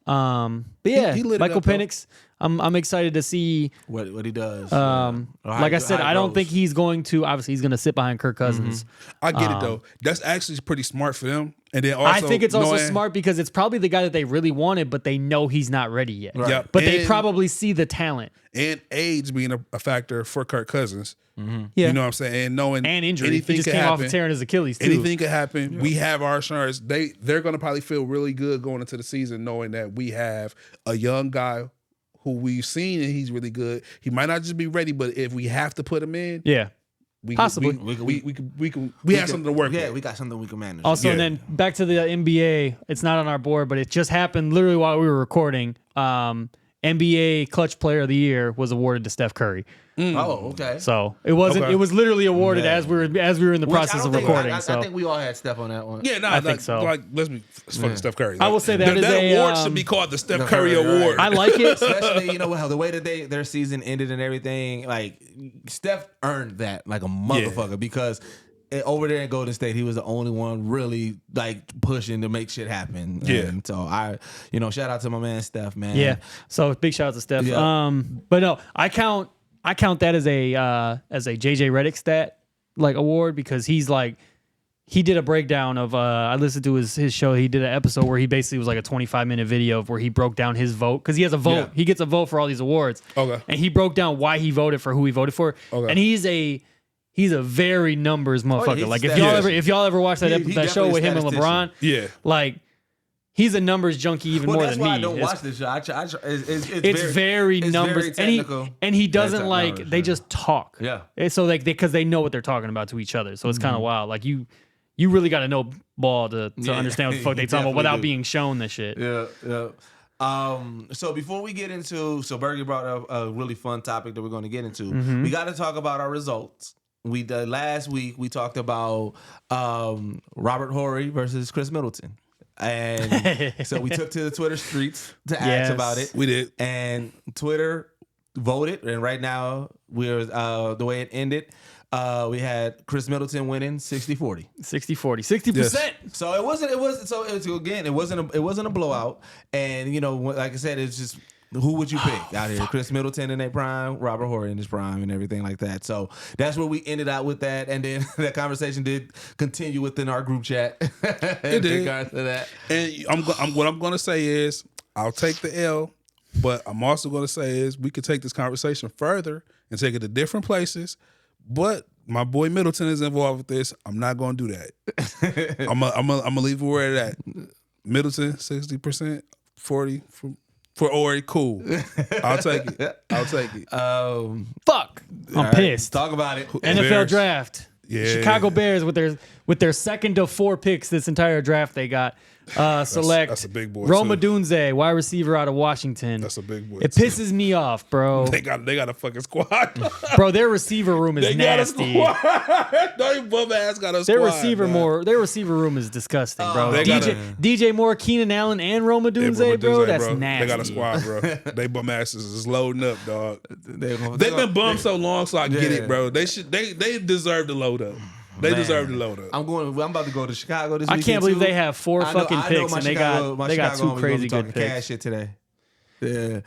But yeah, Michael Penix. I'm excited to see what he does. Like I said, I don't think he's going to. Obviously, he's going to sit behind Kirk Cousins. I get it though. That's actually pretty smart for them. And then also, I think it's also smart because it's probably the guy that they really wanted, but they know he's not ready yet. Right. Yep. But they probably see the talent and age being a factor for Kirk Cousins. Yeah. You know what I'm saying? And knowing and injury. Anything he just came off of tearing his Achilles too. Anything could happen. Yeah. We have our insurance. They're going to probably feel really good going into the season knowing that we have a young guy who we've seen and he's really good. He might not just be ready, but if we have to put him in, possibly we have something to work with. Yeah, we got something we can manage. Also, and then back to the NBA. It's not on our board, but it just happened literally while we were recording. NBA Clutch Player of the Year was awarded to Steph Curry. Oh, okay. So it wasn't. Okay. It was literally awarded as we were in the process of recording. I think we all had Steph on that one. Yeah, no, I think so. Like, let's be fucking Steph Curry. I will say that award should be called the Steph Curry Award. I like it, especially how the way that their season ended and everything. Like Steph earned that like a motherfucker because. Over there in Golden State, he was the only one really like pushing to make shit happen. Yeah. And so shout out to my man Steph, man. Yeah. So big shout out to Steph. Yeah. But no, I count that as a JJ Redick stat like award because he's like he did a breakdown of I listened to his show. He did an episode where he basically was like a 25-minute video of where he broke down his vote because he has a vote. Yeah. He gets a vote for all these awards. Okay. And he broke down why he voted for who he voted for. Okay. And he's a very numbers motherfucker. Like if y'all ever watch that show with him and LeBron, like he's a numbers junkie even more than me. I don't watch this show. It's very numbers, very and he doesn't like. They just talk. Yeah. And so like because they know what they're talking about to each other. So it's kind of wild. Like you really got to know ball to understand what the fuck they talking about without being shown this shit. Yeah. So before we get into, Bergie brought up a really fun topic that we're going to get into. We got to talk about our results. Last week we talked about Robert Horry versus Chris Middleton. And so we took to the Twitter streets to ask about it. We did. And Twitter voted. And right now, we're the way it ended, we had Chris Middleton winning 60-40. 60%. Yes. So it wasn't a blowout. And, you know, like I said, it's just, who would you pick out here? Chris Middleton in their prime, Robert Horry in his prime, and everything like that. So that's where we ended out with that. And then that conversation did continue within our group chat. It did. In regards to that. And what I'm going to say is, I'll take the L, but I'm also going to say is we could take this conversation further and take it to different places. But my boy Middleton is involved with this. I'm not going to do that. I'm gonna leave it where it at. Middleton 60%, 40 for Ori. Cool. I'll take it. Fuck. I'm pissed. Talk about it. NFL Bears. Draft. Yeah. Chicago Bears with their second to 4 picks this entire draft they got. Select that's a big boy, Roma too. Dunze, wide receiver out of Washington. That's a big boy. It too. pisses me off, bro. They got a fucking squad. Bro, their receiver room is nasty. They bum ass got a squad. Their receiver room is disgusting, bro. They DJ Moore, Keenan Allen, and Roma Dunze, bro. That's nasty. They got a squad, bro. They bum asses is loading up, dog. They've been bummed so long, so I get it, bro. They deserve to load up. They deserve to load up. I'm about to go to Chicago this weekend. I can't believe too. they have 4 fucking picks and they got 2 crazy good picks. Cash shit today. Yeah.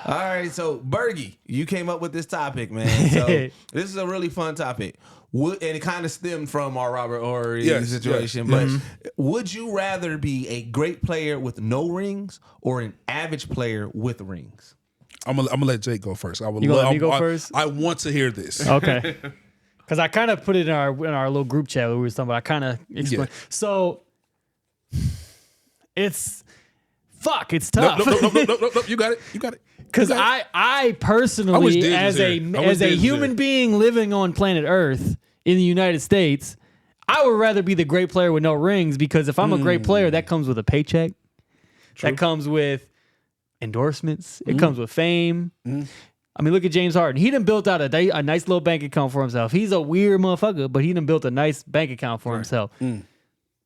All right, so Bergie, you came up with this topic, man. So this is a really fun topic. And it kind of stemmed from our Robert Horry situation. But would you rather be a great player with no rings or an average player with rings? I'm gonna let Jake go first. You gonna let me go first? I want to hear this. Okay. Because I kind of put it in our little group chat where we were talking about. I kind of explained. Yeah. So it's tough. No, you got it. Because I personally, as a human being living on planet Earth in the United States, I would rather be the great player with no rings, because if I'm a great player, that comes with a paycheck. True. That comes with endorsements. It comes with fame. I mean, look at James Harden. He done built out a nice little bank account for himself. He's a weird motherfucker, but he done built a nice bank account for himself.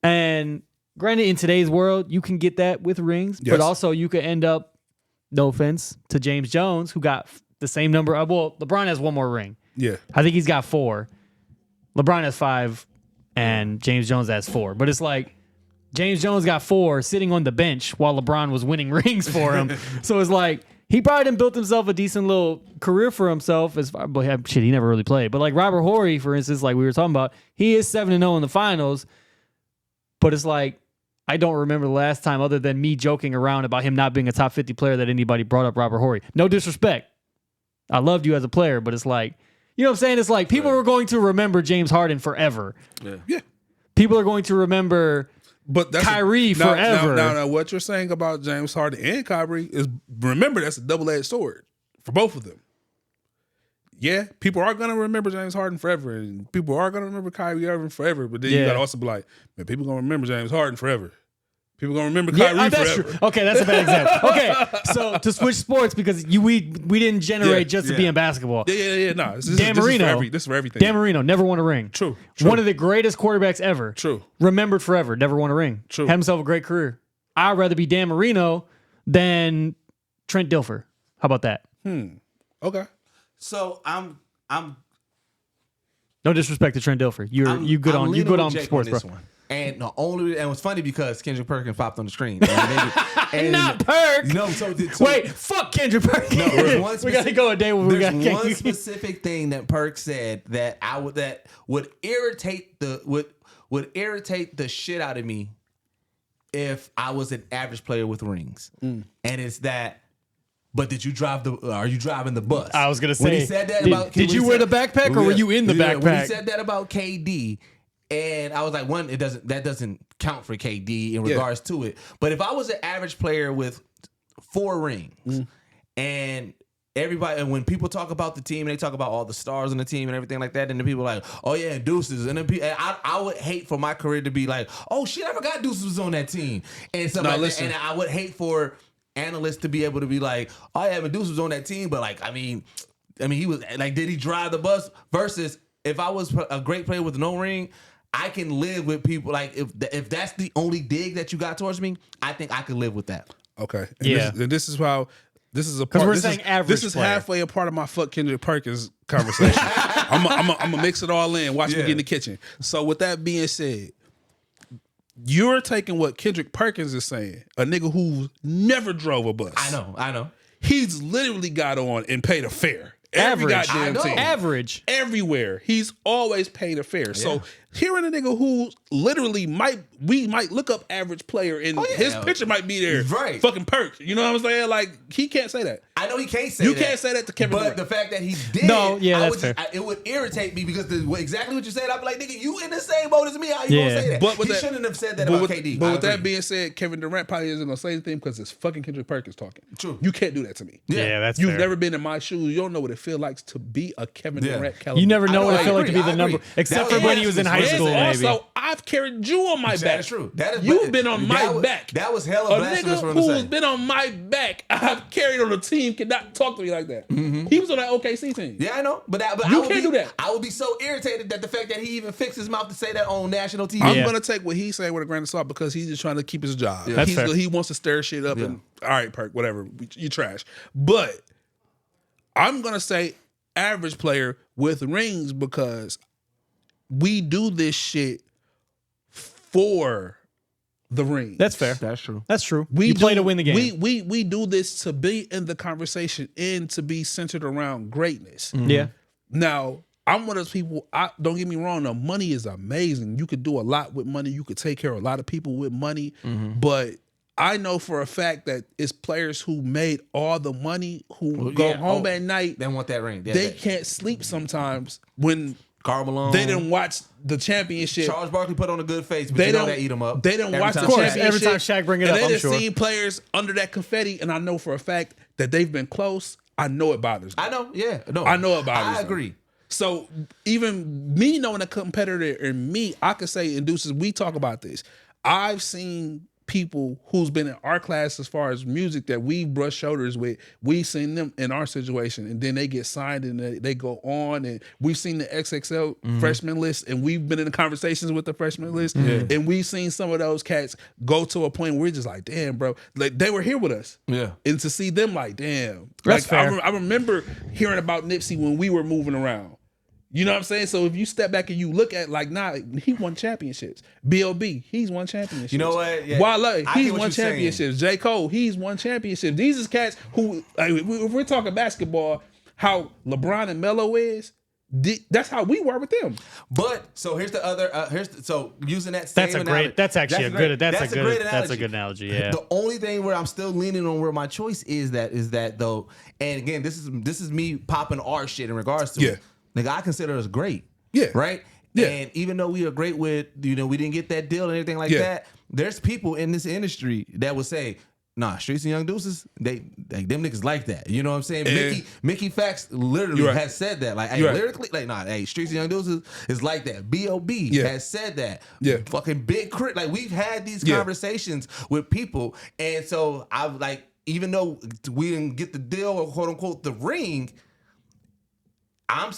And granted, in today's world, you can get that with rings, but also you could end up, no offense to James Jones, who got the same number. Well, LeBron has 1 more ring. Yeah. I think he's got 4. LeBron has 5, and James Jones has 4. But it's like, James Jones got 4 sitting on the bench while LeBron was winning rings for him. So it's like, he probably done built himself a decent little career for himself. But he never really played. But like Robert Horry, for instance, like we were talking about, he is 7-0 in the finals. But it's like, I don't remember the last time, other than me joking around about him not being a top 50 player, that anybody brought up Robert Horry. No disrespect. I loved you as a player, but it's like, you know what I'm saying? It's like people are going to remember James Harden forever. Yeah. People are going to remember Kyrie forever. Now, what you're saying about James Harden and Kyrie is, remember, that's a double-edged sword for both of them. Yeah, people are going to remember James Harden forever, and people are going to remember Kyrie Irving forever, but then you got to also be like, man, people going to remember James Harden forever. People going to remember Kyrie that's forever. True. Okay, that's a bad example. Okay, so to switch sports, because we didn't generate just to be in basketball. Yeah. No, Dan Marino. This is for everything. Dan Marino never won a ring. True. One of the greatest quarterbacks ever. True. Remembered forever. Never won a ring. True. Had himself a great career. I'd rather be Dan Marino than Trent Dilfer. How about that? Okay. So I'm no disrespect to Trent Dilfer. You good on sports, bro. And it's funny because Kendrick Perkins popped on the screen. And not Perk. No, wait, fuck Kendrick Perkins. No, we gotta go a day where we got one specific thing that Perk said that would irritate the shit out of me if I was an average player with rings. And it's that. But are you driving the bus? I was gonna say. When he said that did you wear the backpack or were you in the backpack? When he said that about KD. And I was like, that doesn't count for KD in regards to it. But if I was an average player with 4 rings, and everybody, and when people talk about the team and they talk about all the stars on the team and everything like that, and the people are like, oh yeah, Deuces, and I would hate for my career to be like, oh shit, I forgot Deuces was on that team, and stuff like that. And I would hate for analysts to be able to be like, oh yeah, Deuces was on that team, but like, I mean, he was like, did he drive the bus? Versus if I was a great player with no ring, I can live with people like if that's the only dig that you got towards me, I think I could live with that. Okay. And this is how. This is a part. This is halfway a part of my fuck Kendrick Perkins conversation. I'm gonna mix it all in. Watch me get in the kitchen. So with that being said, you're taking what Kendrick Perkins is saying, a nigga who never drove a bus. I know. He's literally got on and paid a fare. Every goddamn team. Average. Everywhere. He's always paid a fare. Yeah. So hearing a nigga who literally we might look up average player and his picture might be there. Right. Fucking Perk. You know what I'm saying? Like, he can't say that. I know he can't say that. You can't say that to Kevin Durant. But the fact that he did, that's fair. It would irritate me because exactly what you said, I'd be like, nigga, you in the same boat as me. How you gonna say that? But he shouldn't have said that about KD. But with that being said, Kevin Durant probably isn't gonna say anything because it's fucking Kendrick Perkins talking. True. You can't do that to me. Yeah, that's You've fair. never been in my shoes. You don't know what it feels like to be a Kevin Durant caliber. You never know what it feels like to be the number, except for when he was in high school, maybe. Also, I've carried you on my back. That's true. You've been on my back. That was hella blasphemous for him to say. A nigga who's been on my back, I've carried on a team, cannot talk to me like that. Mm-hmm. He was on that OKC team. Yeah, I know. But you can't do that. I would be so irritated that the fact that he even fixed his mouth to say that on national TV. I'm going to take what he's saying with a grain of salt because he's just trying to keep his job. Yeah. He wants to stir shit up and, all right, Perk, whatever. You trash. But I'm going to say average player with rings because we do this shit for the ring. That's fair. That's true. That's true. We play to win the game. We do this to be in the conversation and to be centered around greatness. Mm-hmm. Yeah. Now, I'm one of those people, don't get me wrong, though, money is amazing. You could do a lot with money. You could take care of a lot of people with money. Mm-hmm. But I know for a fact that it's players who made all the money who go home at night. They want that ring. They can't sleep sometimes when Karl Malone. They didn't watch the championship. Charles Barkley put on a good face, but that eat him up. They didn't watch the championship. Every time Shaq bring it up, I'm sure. They seen players under that confetti, and I know for a fact that they've been close. I know it bothers them. I know, yeah. No, I know it bothers them. I agree. So even me knowing a competitor and me, I could say, and Deuces, we talk about this. I've seen people who's been in our class as far as music that we brush shoulders with, we've seen them in our situation, and then they get signed and they go on, and we've seen the XXL freshman list, and we've been in the conversations with the freshman list, and we've seen some of those cats go to a point where we're just like, damn, bro, like they were here with us, and to see them like, damn, that's like fair. I remember hearing about Nipsey when we were moving around. You know what I'm saying? So if you step back and you look at like, he won championships. B.O.B., he's won championships. You know what? Yeah. Wale, he's won championships. J. Cole, he's won championships. These is cats who, like, if we're talking basketball, how LeBron and Melo is, that's how we were with them. But so here's the other. So using that same analogy. That's a good analogy. Yeah. The only thing where I'm still leaning on where my choice is that though, and again, this is me popping our shit in regards to it. Nigga, I consider us great. Yeah. Right? Yeah. And even though we are great with, we didn't get that deal and everything like that, there's people in this industry that would say, nah, Streets and Young Deuces, them niggas like that. You know what I'm saying? Mickey Fax literally has said that. Like, hey, lyrically, like, nah, hey, Streets and Young Deuces is like that. B.O.B. has said that. Yeah. Fucking Big Crit. Like, we've had these conversations with people. And so I like, even though we didn't get the deal or quote unquote the ring, I'm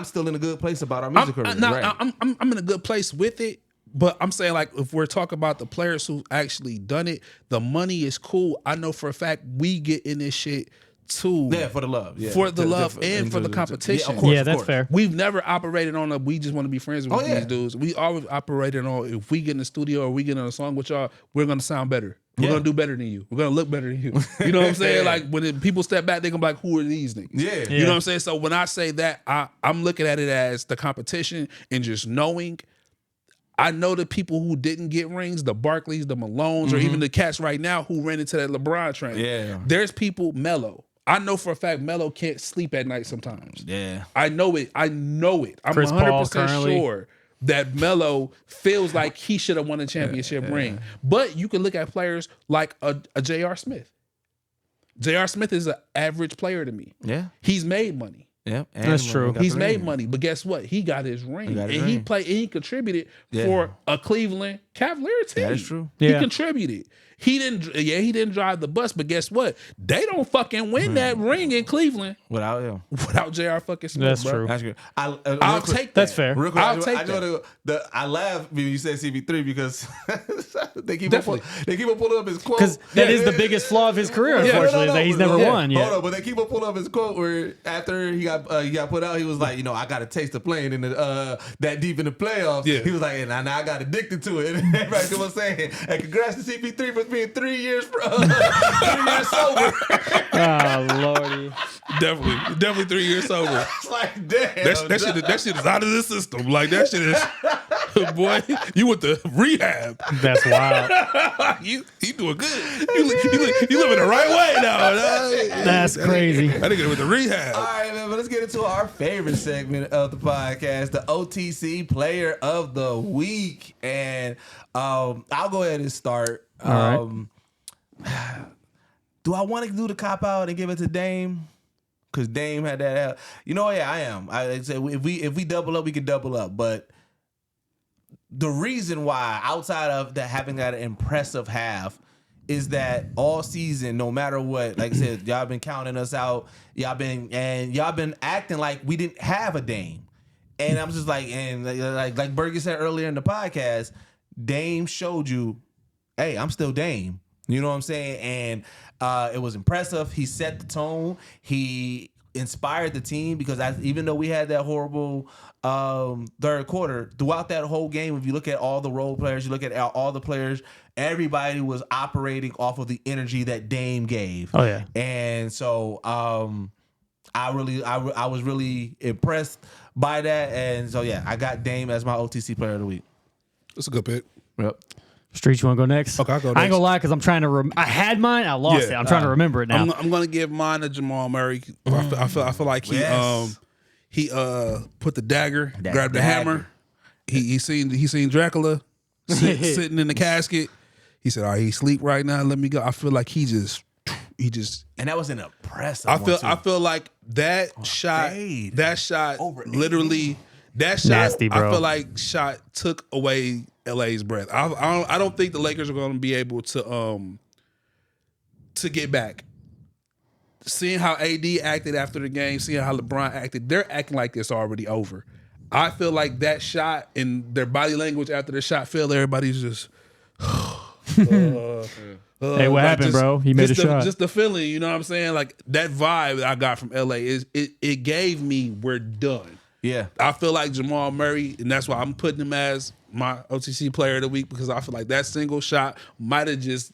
still in a good place about our music career. I'm in a good place with it, but I'm saying, like, if we're talking about the players who actually done it, the money is cool. I know for a fact we get in this shit too. Yeah, for the love. Yeah. For the love and for the competition. That's fair. We've never operated on we just want to be friends with these dudes. We always operated on, if we get in the studio or we get on a song with y'all, we're going to sound better. We're going to do better than you. We're going to look better than you. You know what I'm saying? Like, when people step back, they're going to be like, who are these niggas? Yeah. You know what I'm saying? So when I say that, I'm looking at it as the competition and just knowing. I know the people who didn't get rings, the Barkleys, the Malones, or even the cats right now who ran into that LeBron train. Yeah. There's people, Melo. I know for a fact Melo can't sleep at night sometimes. Yeah. I know it. I'm Chris 100% sure that Melo feels like he should have won a championship ring. But you can look at players like a J.R. Smith. J.R. Smith is an average player to me. Yeah. He's made money. Yeah, that's true. He's made money, but guess what? He got his ring, he contributed for a Cleveland Cavalier team. That is true. He Yeah. contributed. He didn't drive the bus, but guess what? They don't fucking win that ring in Cleveland Without him. without J.R. fucking Smith. That's bro. true. That's good. I'll real quick- take that. That's fair. Real quick, I'll take I know I laugh when you said CP3 because they keep on pulling up his quote. Because that is the biggest flaw of his career, unfortunately, is that he's never won yet. Hold on, but they keep on pulling up his quote where after he got put out, he was like, I got a taste of playing in the that deep in the playoffs. Yeah. He was like, and now I got addicted to it. And everybody was saying, and congrats to CP3 for being 3 years 3 years sober. Oh, Lordy. Definitely 3 years sober. It's like, damn. That shit is out of the system. Like that shit is, boy. You went to rehab. That's wild. you doing good. You living the right way now. That's crazy. I think it went to rehab. All right, man, but let's get into our favorite segment of the podcast, the OTC Player of the Week. And I'll go ahead and start. All Do I want to do the cop out and give it to Dame? Because Dame had that. Yeah, I am. I said if we double up, we can double up. But the reason why, outside of that having that impressive half, is that all season, no matter what, like I said, y'all been counting us out. Y'all been acting like we didn't have a Dame. And I'm just like, and like Bergie said earlier in the podcast, Dame showed you, hey, I'm still Dame. You know what I'm saying? And it was impressive. He set the tone. He inspired the team because even though we had that horrible third quarter, throughout that whole game, if you look at all the role players, you look at all the players, everybody was operating off of the energy that Dame gave. Oh, yeah. And so I was really impressed by that. And so, yeah, I got Dame as my OTC Player of the Week. That's a good pick. Yep. Street, you want to go next? Okay, I'll go I ain't next. gonna lie, because I'm trying to. I had mine, I lost it. I'm trying to remember it now. I'm gonna give mine to Jamal Murray. I feel like he put the dagger, grabbed the hammer. He seen Dracula sitting in the casket. He said, "All right, he sleep right now. Let me go." I feel like he just. And that was an impressive. I feel like that shot. fade. That shot Over literally. That shot. Nasty, bro. I feel like shot took away LA's breath. I don't think the Lakers are going to be able to get back. Seeing how AD acted after the game, seeing how LeBron acted, they're acting like it's already over. I feel like that shot and their body language after the shot fell, everybody's just. Hey, what happened, bro? He made a shot. Just the feeling, you know what I'm saying? Like that vibe I got from LA it gave me we're done. Yeah. I feel like Jamal Murray, and that's why I'm putting him as my OTC Player of the Week, because I feel like that single shot might have just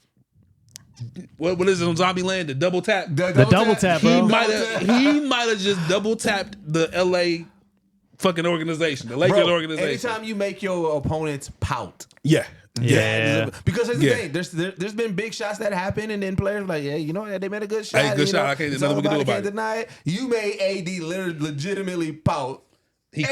what is it on Zombieland? The double tap. The double tap, bro. He might have just double tapped the LA fucking organization, the Lakers organization. Anytime you make your opponents pout. Yeah. Yeah. Because here's the thing, there's been big shots that happen, and then players like, yeah, you know, they made a good shot. Hey, good shot. I can't. Nothing we can do about it. Deny it. You made AD legitimately pout. He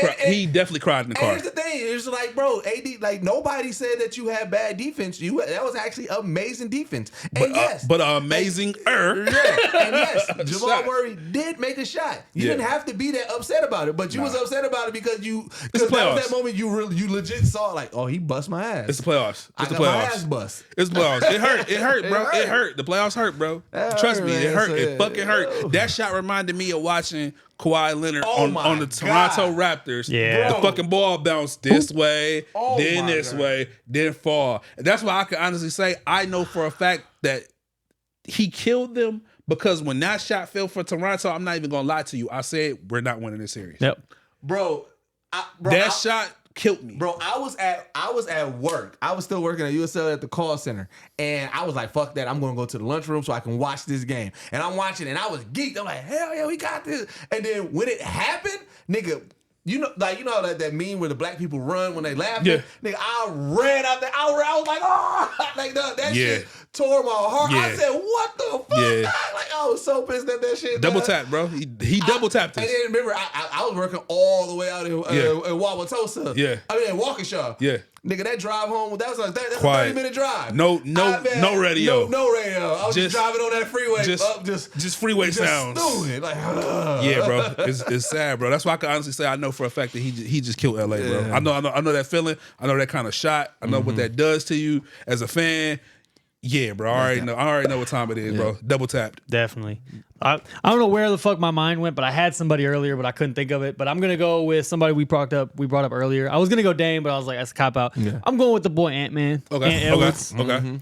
definitely cried in the car. Here's the thing, it's like, bro, AD, like nobody said that you had bad defense. That was actually amazing defense. And But amazing and yes, Jamal Murray did make a shot. You didn't have to be that upset about it, but you was upset about it because that was that moment you legit saw like, oh, he bust my ass. It's the playoffs. I got my ass bust. It's the playoffs. It hurt, bro. It hurt. The playoffs hurt, bro. Trust me, it hurt. It fucking hurt. That shot reminded me of watching Kawhi Leonard on the Toronto Raptors. Yeah. The fucking ball bounced this way, then this way, then fall. And that's why I can honestly say I know for a fact that he killed them, because when that shot fell for Toronto, I'm not even gonna lie to you. I said we're not winning this series. Yep. Bro, shot killed me. Bro, I was at work. I was still working at USL at the call center. And I was like, fuck that. I'm going to go to the lunchroom so I can watch this game. And I'm watching, and I was geeked. I'm like, hell yeah, we got this. And then when it happened, nigga, you know that meme where the black people run when they laugh? Yeah. Nigga, I ran out there. I was like, oh, like that shit tore my heart. Yeah. I said, what the fuck? Yeah. Like, I I was so pissed at that shit. Double tap, bro. He double tapped And us. then remember, I was working all the way out in Wauwatosa. Yeah. I mean, in Waukesha. Yeah. Nigga, that drive home, that's a Quiet. 30-minute drive. No radio. No radio. I was just driving on that freeway. Just freeway sounds. Stupid. Like, yeah, bro. It's sad, bro. That's why I can honestly say I know for a fact that he just killed LA, bro. I know that feeling. I know that kind of shot. I know what that does to you as a fan. Yeah, bro. I already know what time it is, bro. Double tapped. Definitely. I don't know where the fuck my mind went, but I had somebody earlier, but I couldn't think of it. But I'm gonna go with somebody we brought up earlier. I was gonna go Dame, but I was like, that's a cop out. Yeah. I'm going with the boy Ant-Man. Okay.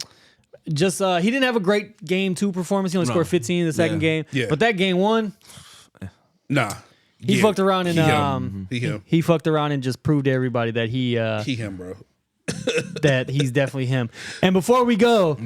Just he didn't have a great game 2 performance. He only scored 15 in the second game. Yeah. But that game 1, nah. He fucked around and he fucked around and just proved to everybody that he him, bro. that he's definitely him. And before we go,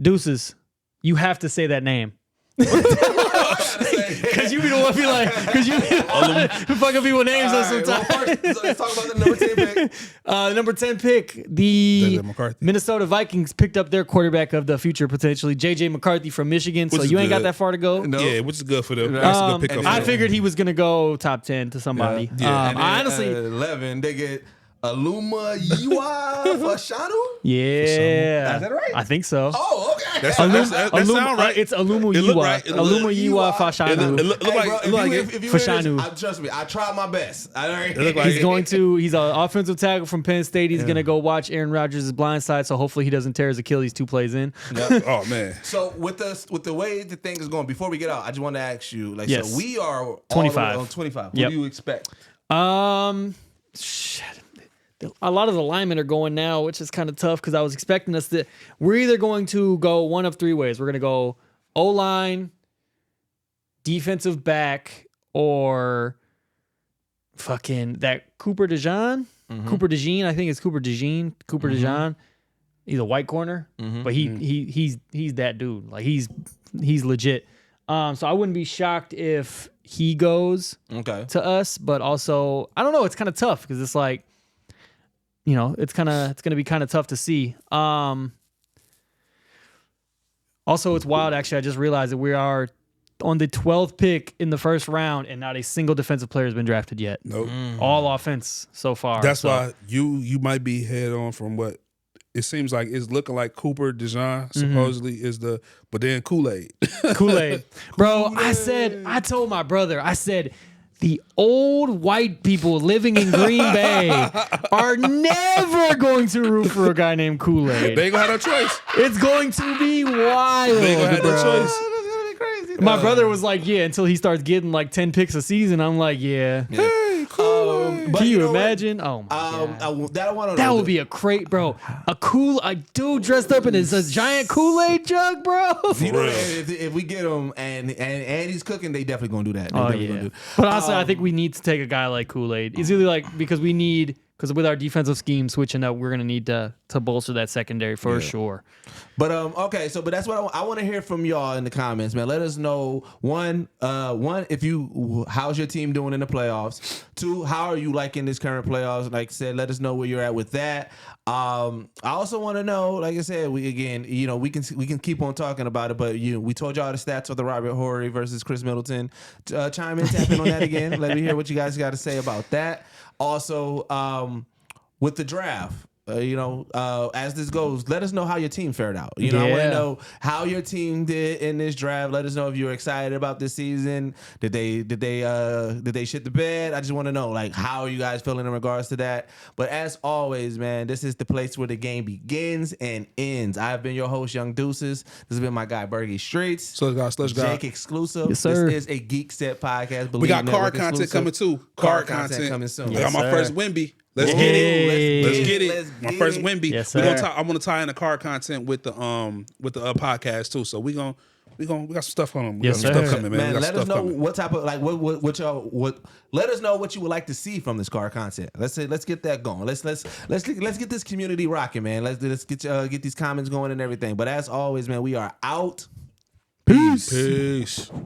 Deuces, you have to say that name. Because you be the one be like, because you be the one who fucking people names up sometimes. Well, first, let's talk about the number 10 pick. The number 10 pick, the Minnesota Vikings picked up their quarterback of the future, potentially, J.J. McCarthy from Michigan. So you ain't got that far to go. No. Yeah, which is good for them. That's a good pick up. I figured he was going to go top 10 to somebody. Yeah. I honestly... 11, they get Aluma Yiwa Fashanu? Yeah. Is that right? I think so. Oh, okay. That sound right. It's Aluma Yiwa. Aluma Yiwa Fashanu. It look like if you Fashanu. Trust me, I tried my best. He's an offensive tackle from Penn State. He's going to go watch Aaron Rodgers' blind side, so hopefully he doesn't tear his Achilles 2 plays in. Oh, man. So with the way the thing is going, before we get out, I just want to ask you, so we are 25. On 25. What do you expect? Shit. A lot of the linemen are going now, which is kind of tough because I was expecting us to. We're either going to go one of 3 ways. We're going to go O-line, defensive back, or fucking that Cooper DeJean. Cooper DeJean, I think it's Cooper DeJean. DeJean. He's a white corner, but he's that dude. Like he's legit. So I wouldn't be shocked if he goes to us, but also I don't know. It's kind of tough because it's like. It's going to be kind of tough to see. Also, it's wild. Actually, I just realized that we are on the 12th pick in the first round, and not a single defensive player has been drafted yet. Nope. All offense so far. That's why you might be head on from what it seems like it's looking like Cooper DeJean supposedly is but then Kool-Aid. Kool-Aid. Bro, I told my brother, I said, the old white people living in Green Bay are never going to root for a guy named Kool-Aid. They ain't gonna have no choice. It's going to be wild. They ain't gonna have no choice. My brother was like, yeah, until he starts getting like 10 picks a season. I'm like, yeah. Hey, cool. Can you imagine? Oh my God. That would be a bro. A dude dressed up in a giant Kool-Aid jug, bro. If we get him and he's cooking, they definitely gonna do that. But honestly, I think we need to take a guy like Kool-Aid. It's either like because with our defensive scheme switching up, we're gonna need to bolster that secondary for sure. But but that's what I want to hear from y'all in the comments, man. Let us know one, how's your team doing in the playoffs? 2, how are you liking this current playoffs? Like I said, let us know where you're at with that. I also want to know, like I said, we can keep on talking about it, but we told y'all the stats of the Robert Horry versus Chris Middleton. Chime in, tap in on that again. Let me hear what you guys got to say about that. Also, with the draft. As this goes, let us know how your team fared out. I want to know how your team did in this draft. Let us know if you're excited about this season. Did they shit the bed? I just want to know, like, how are you guys feeling in regards to that? But as always, man, this is the place where the game begins and ends. I've been your host, Young Deuces. This has been my guy, Bergie Streets. So guys, Jake exclusive. Yes, sir. This is a Geek Set podcast. We got card content coming too. Card content coming soon. I got my first Wimby. Let's get it. My first Wimby. Yes, we're gonna I want to tie in the card content with the podcast too. So we got some stuff on them. We got some stuff coming, man. Let us know what type of what y'all let us know what you would like to see from this card content. Let's get that going. Let's get this community rocking, man. Let's get these comments going and everything. But as always, man, we are out. Peace.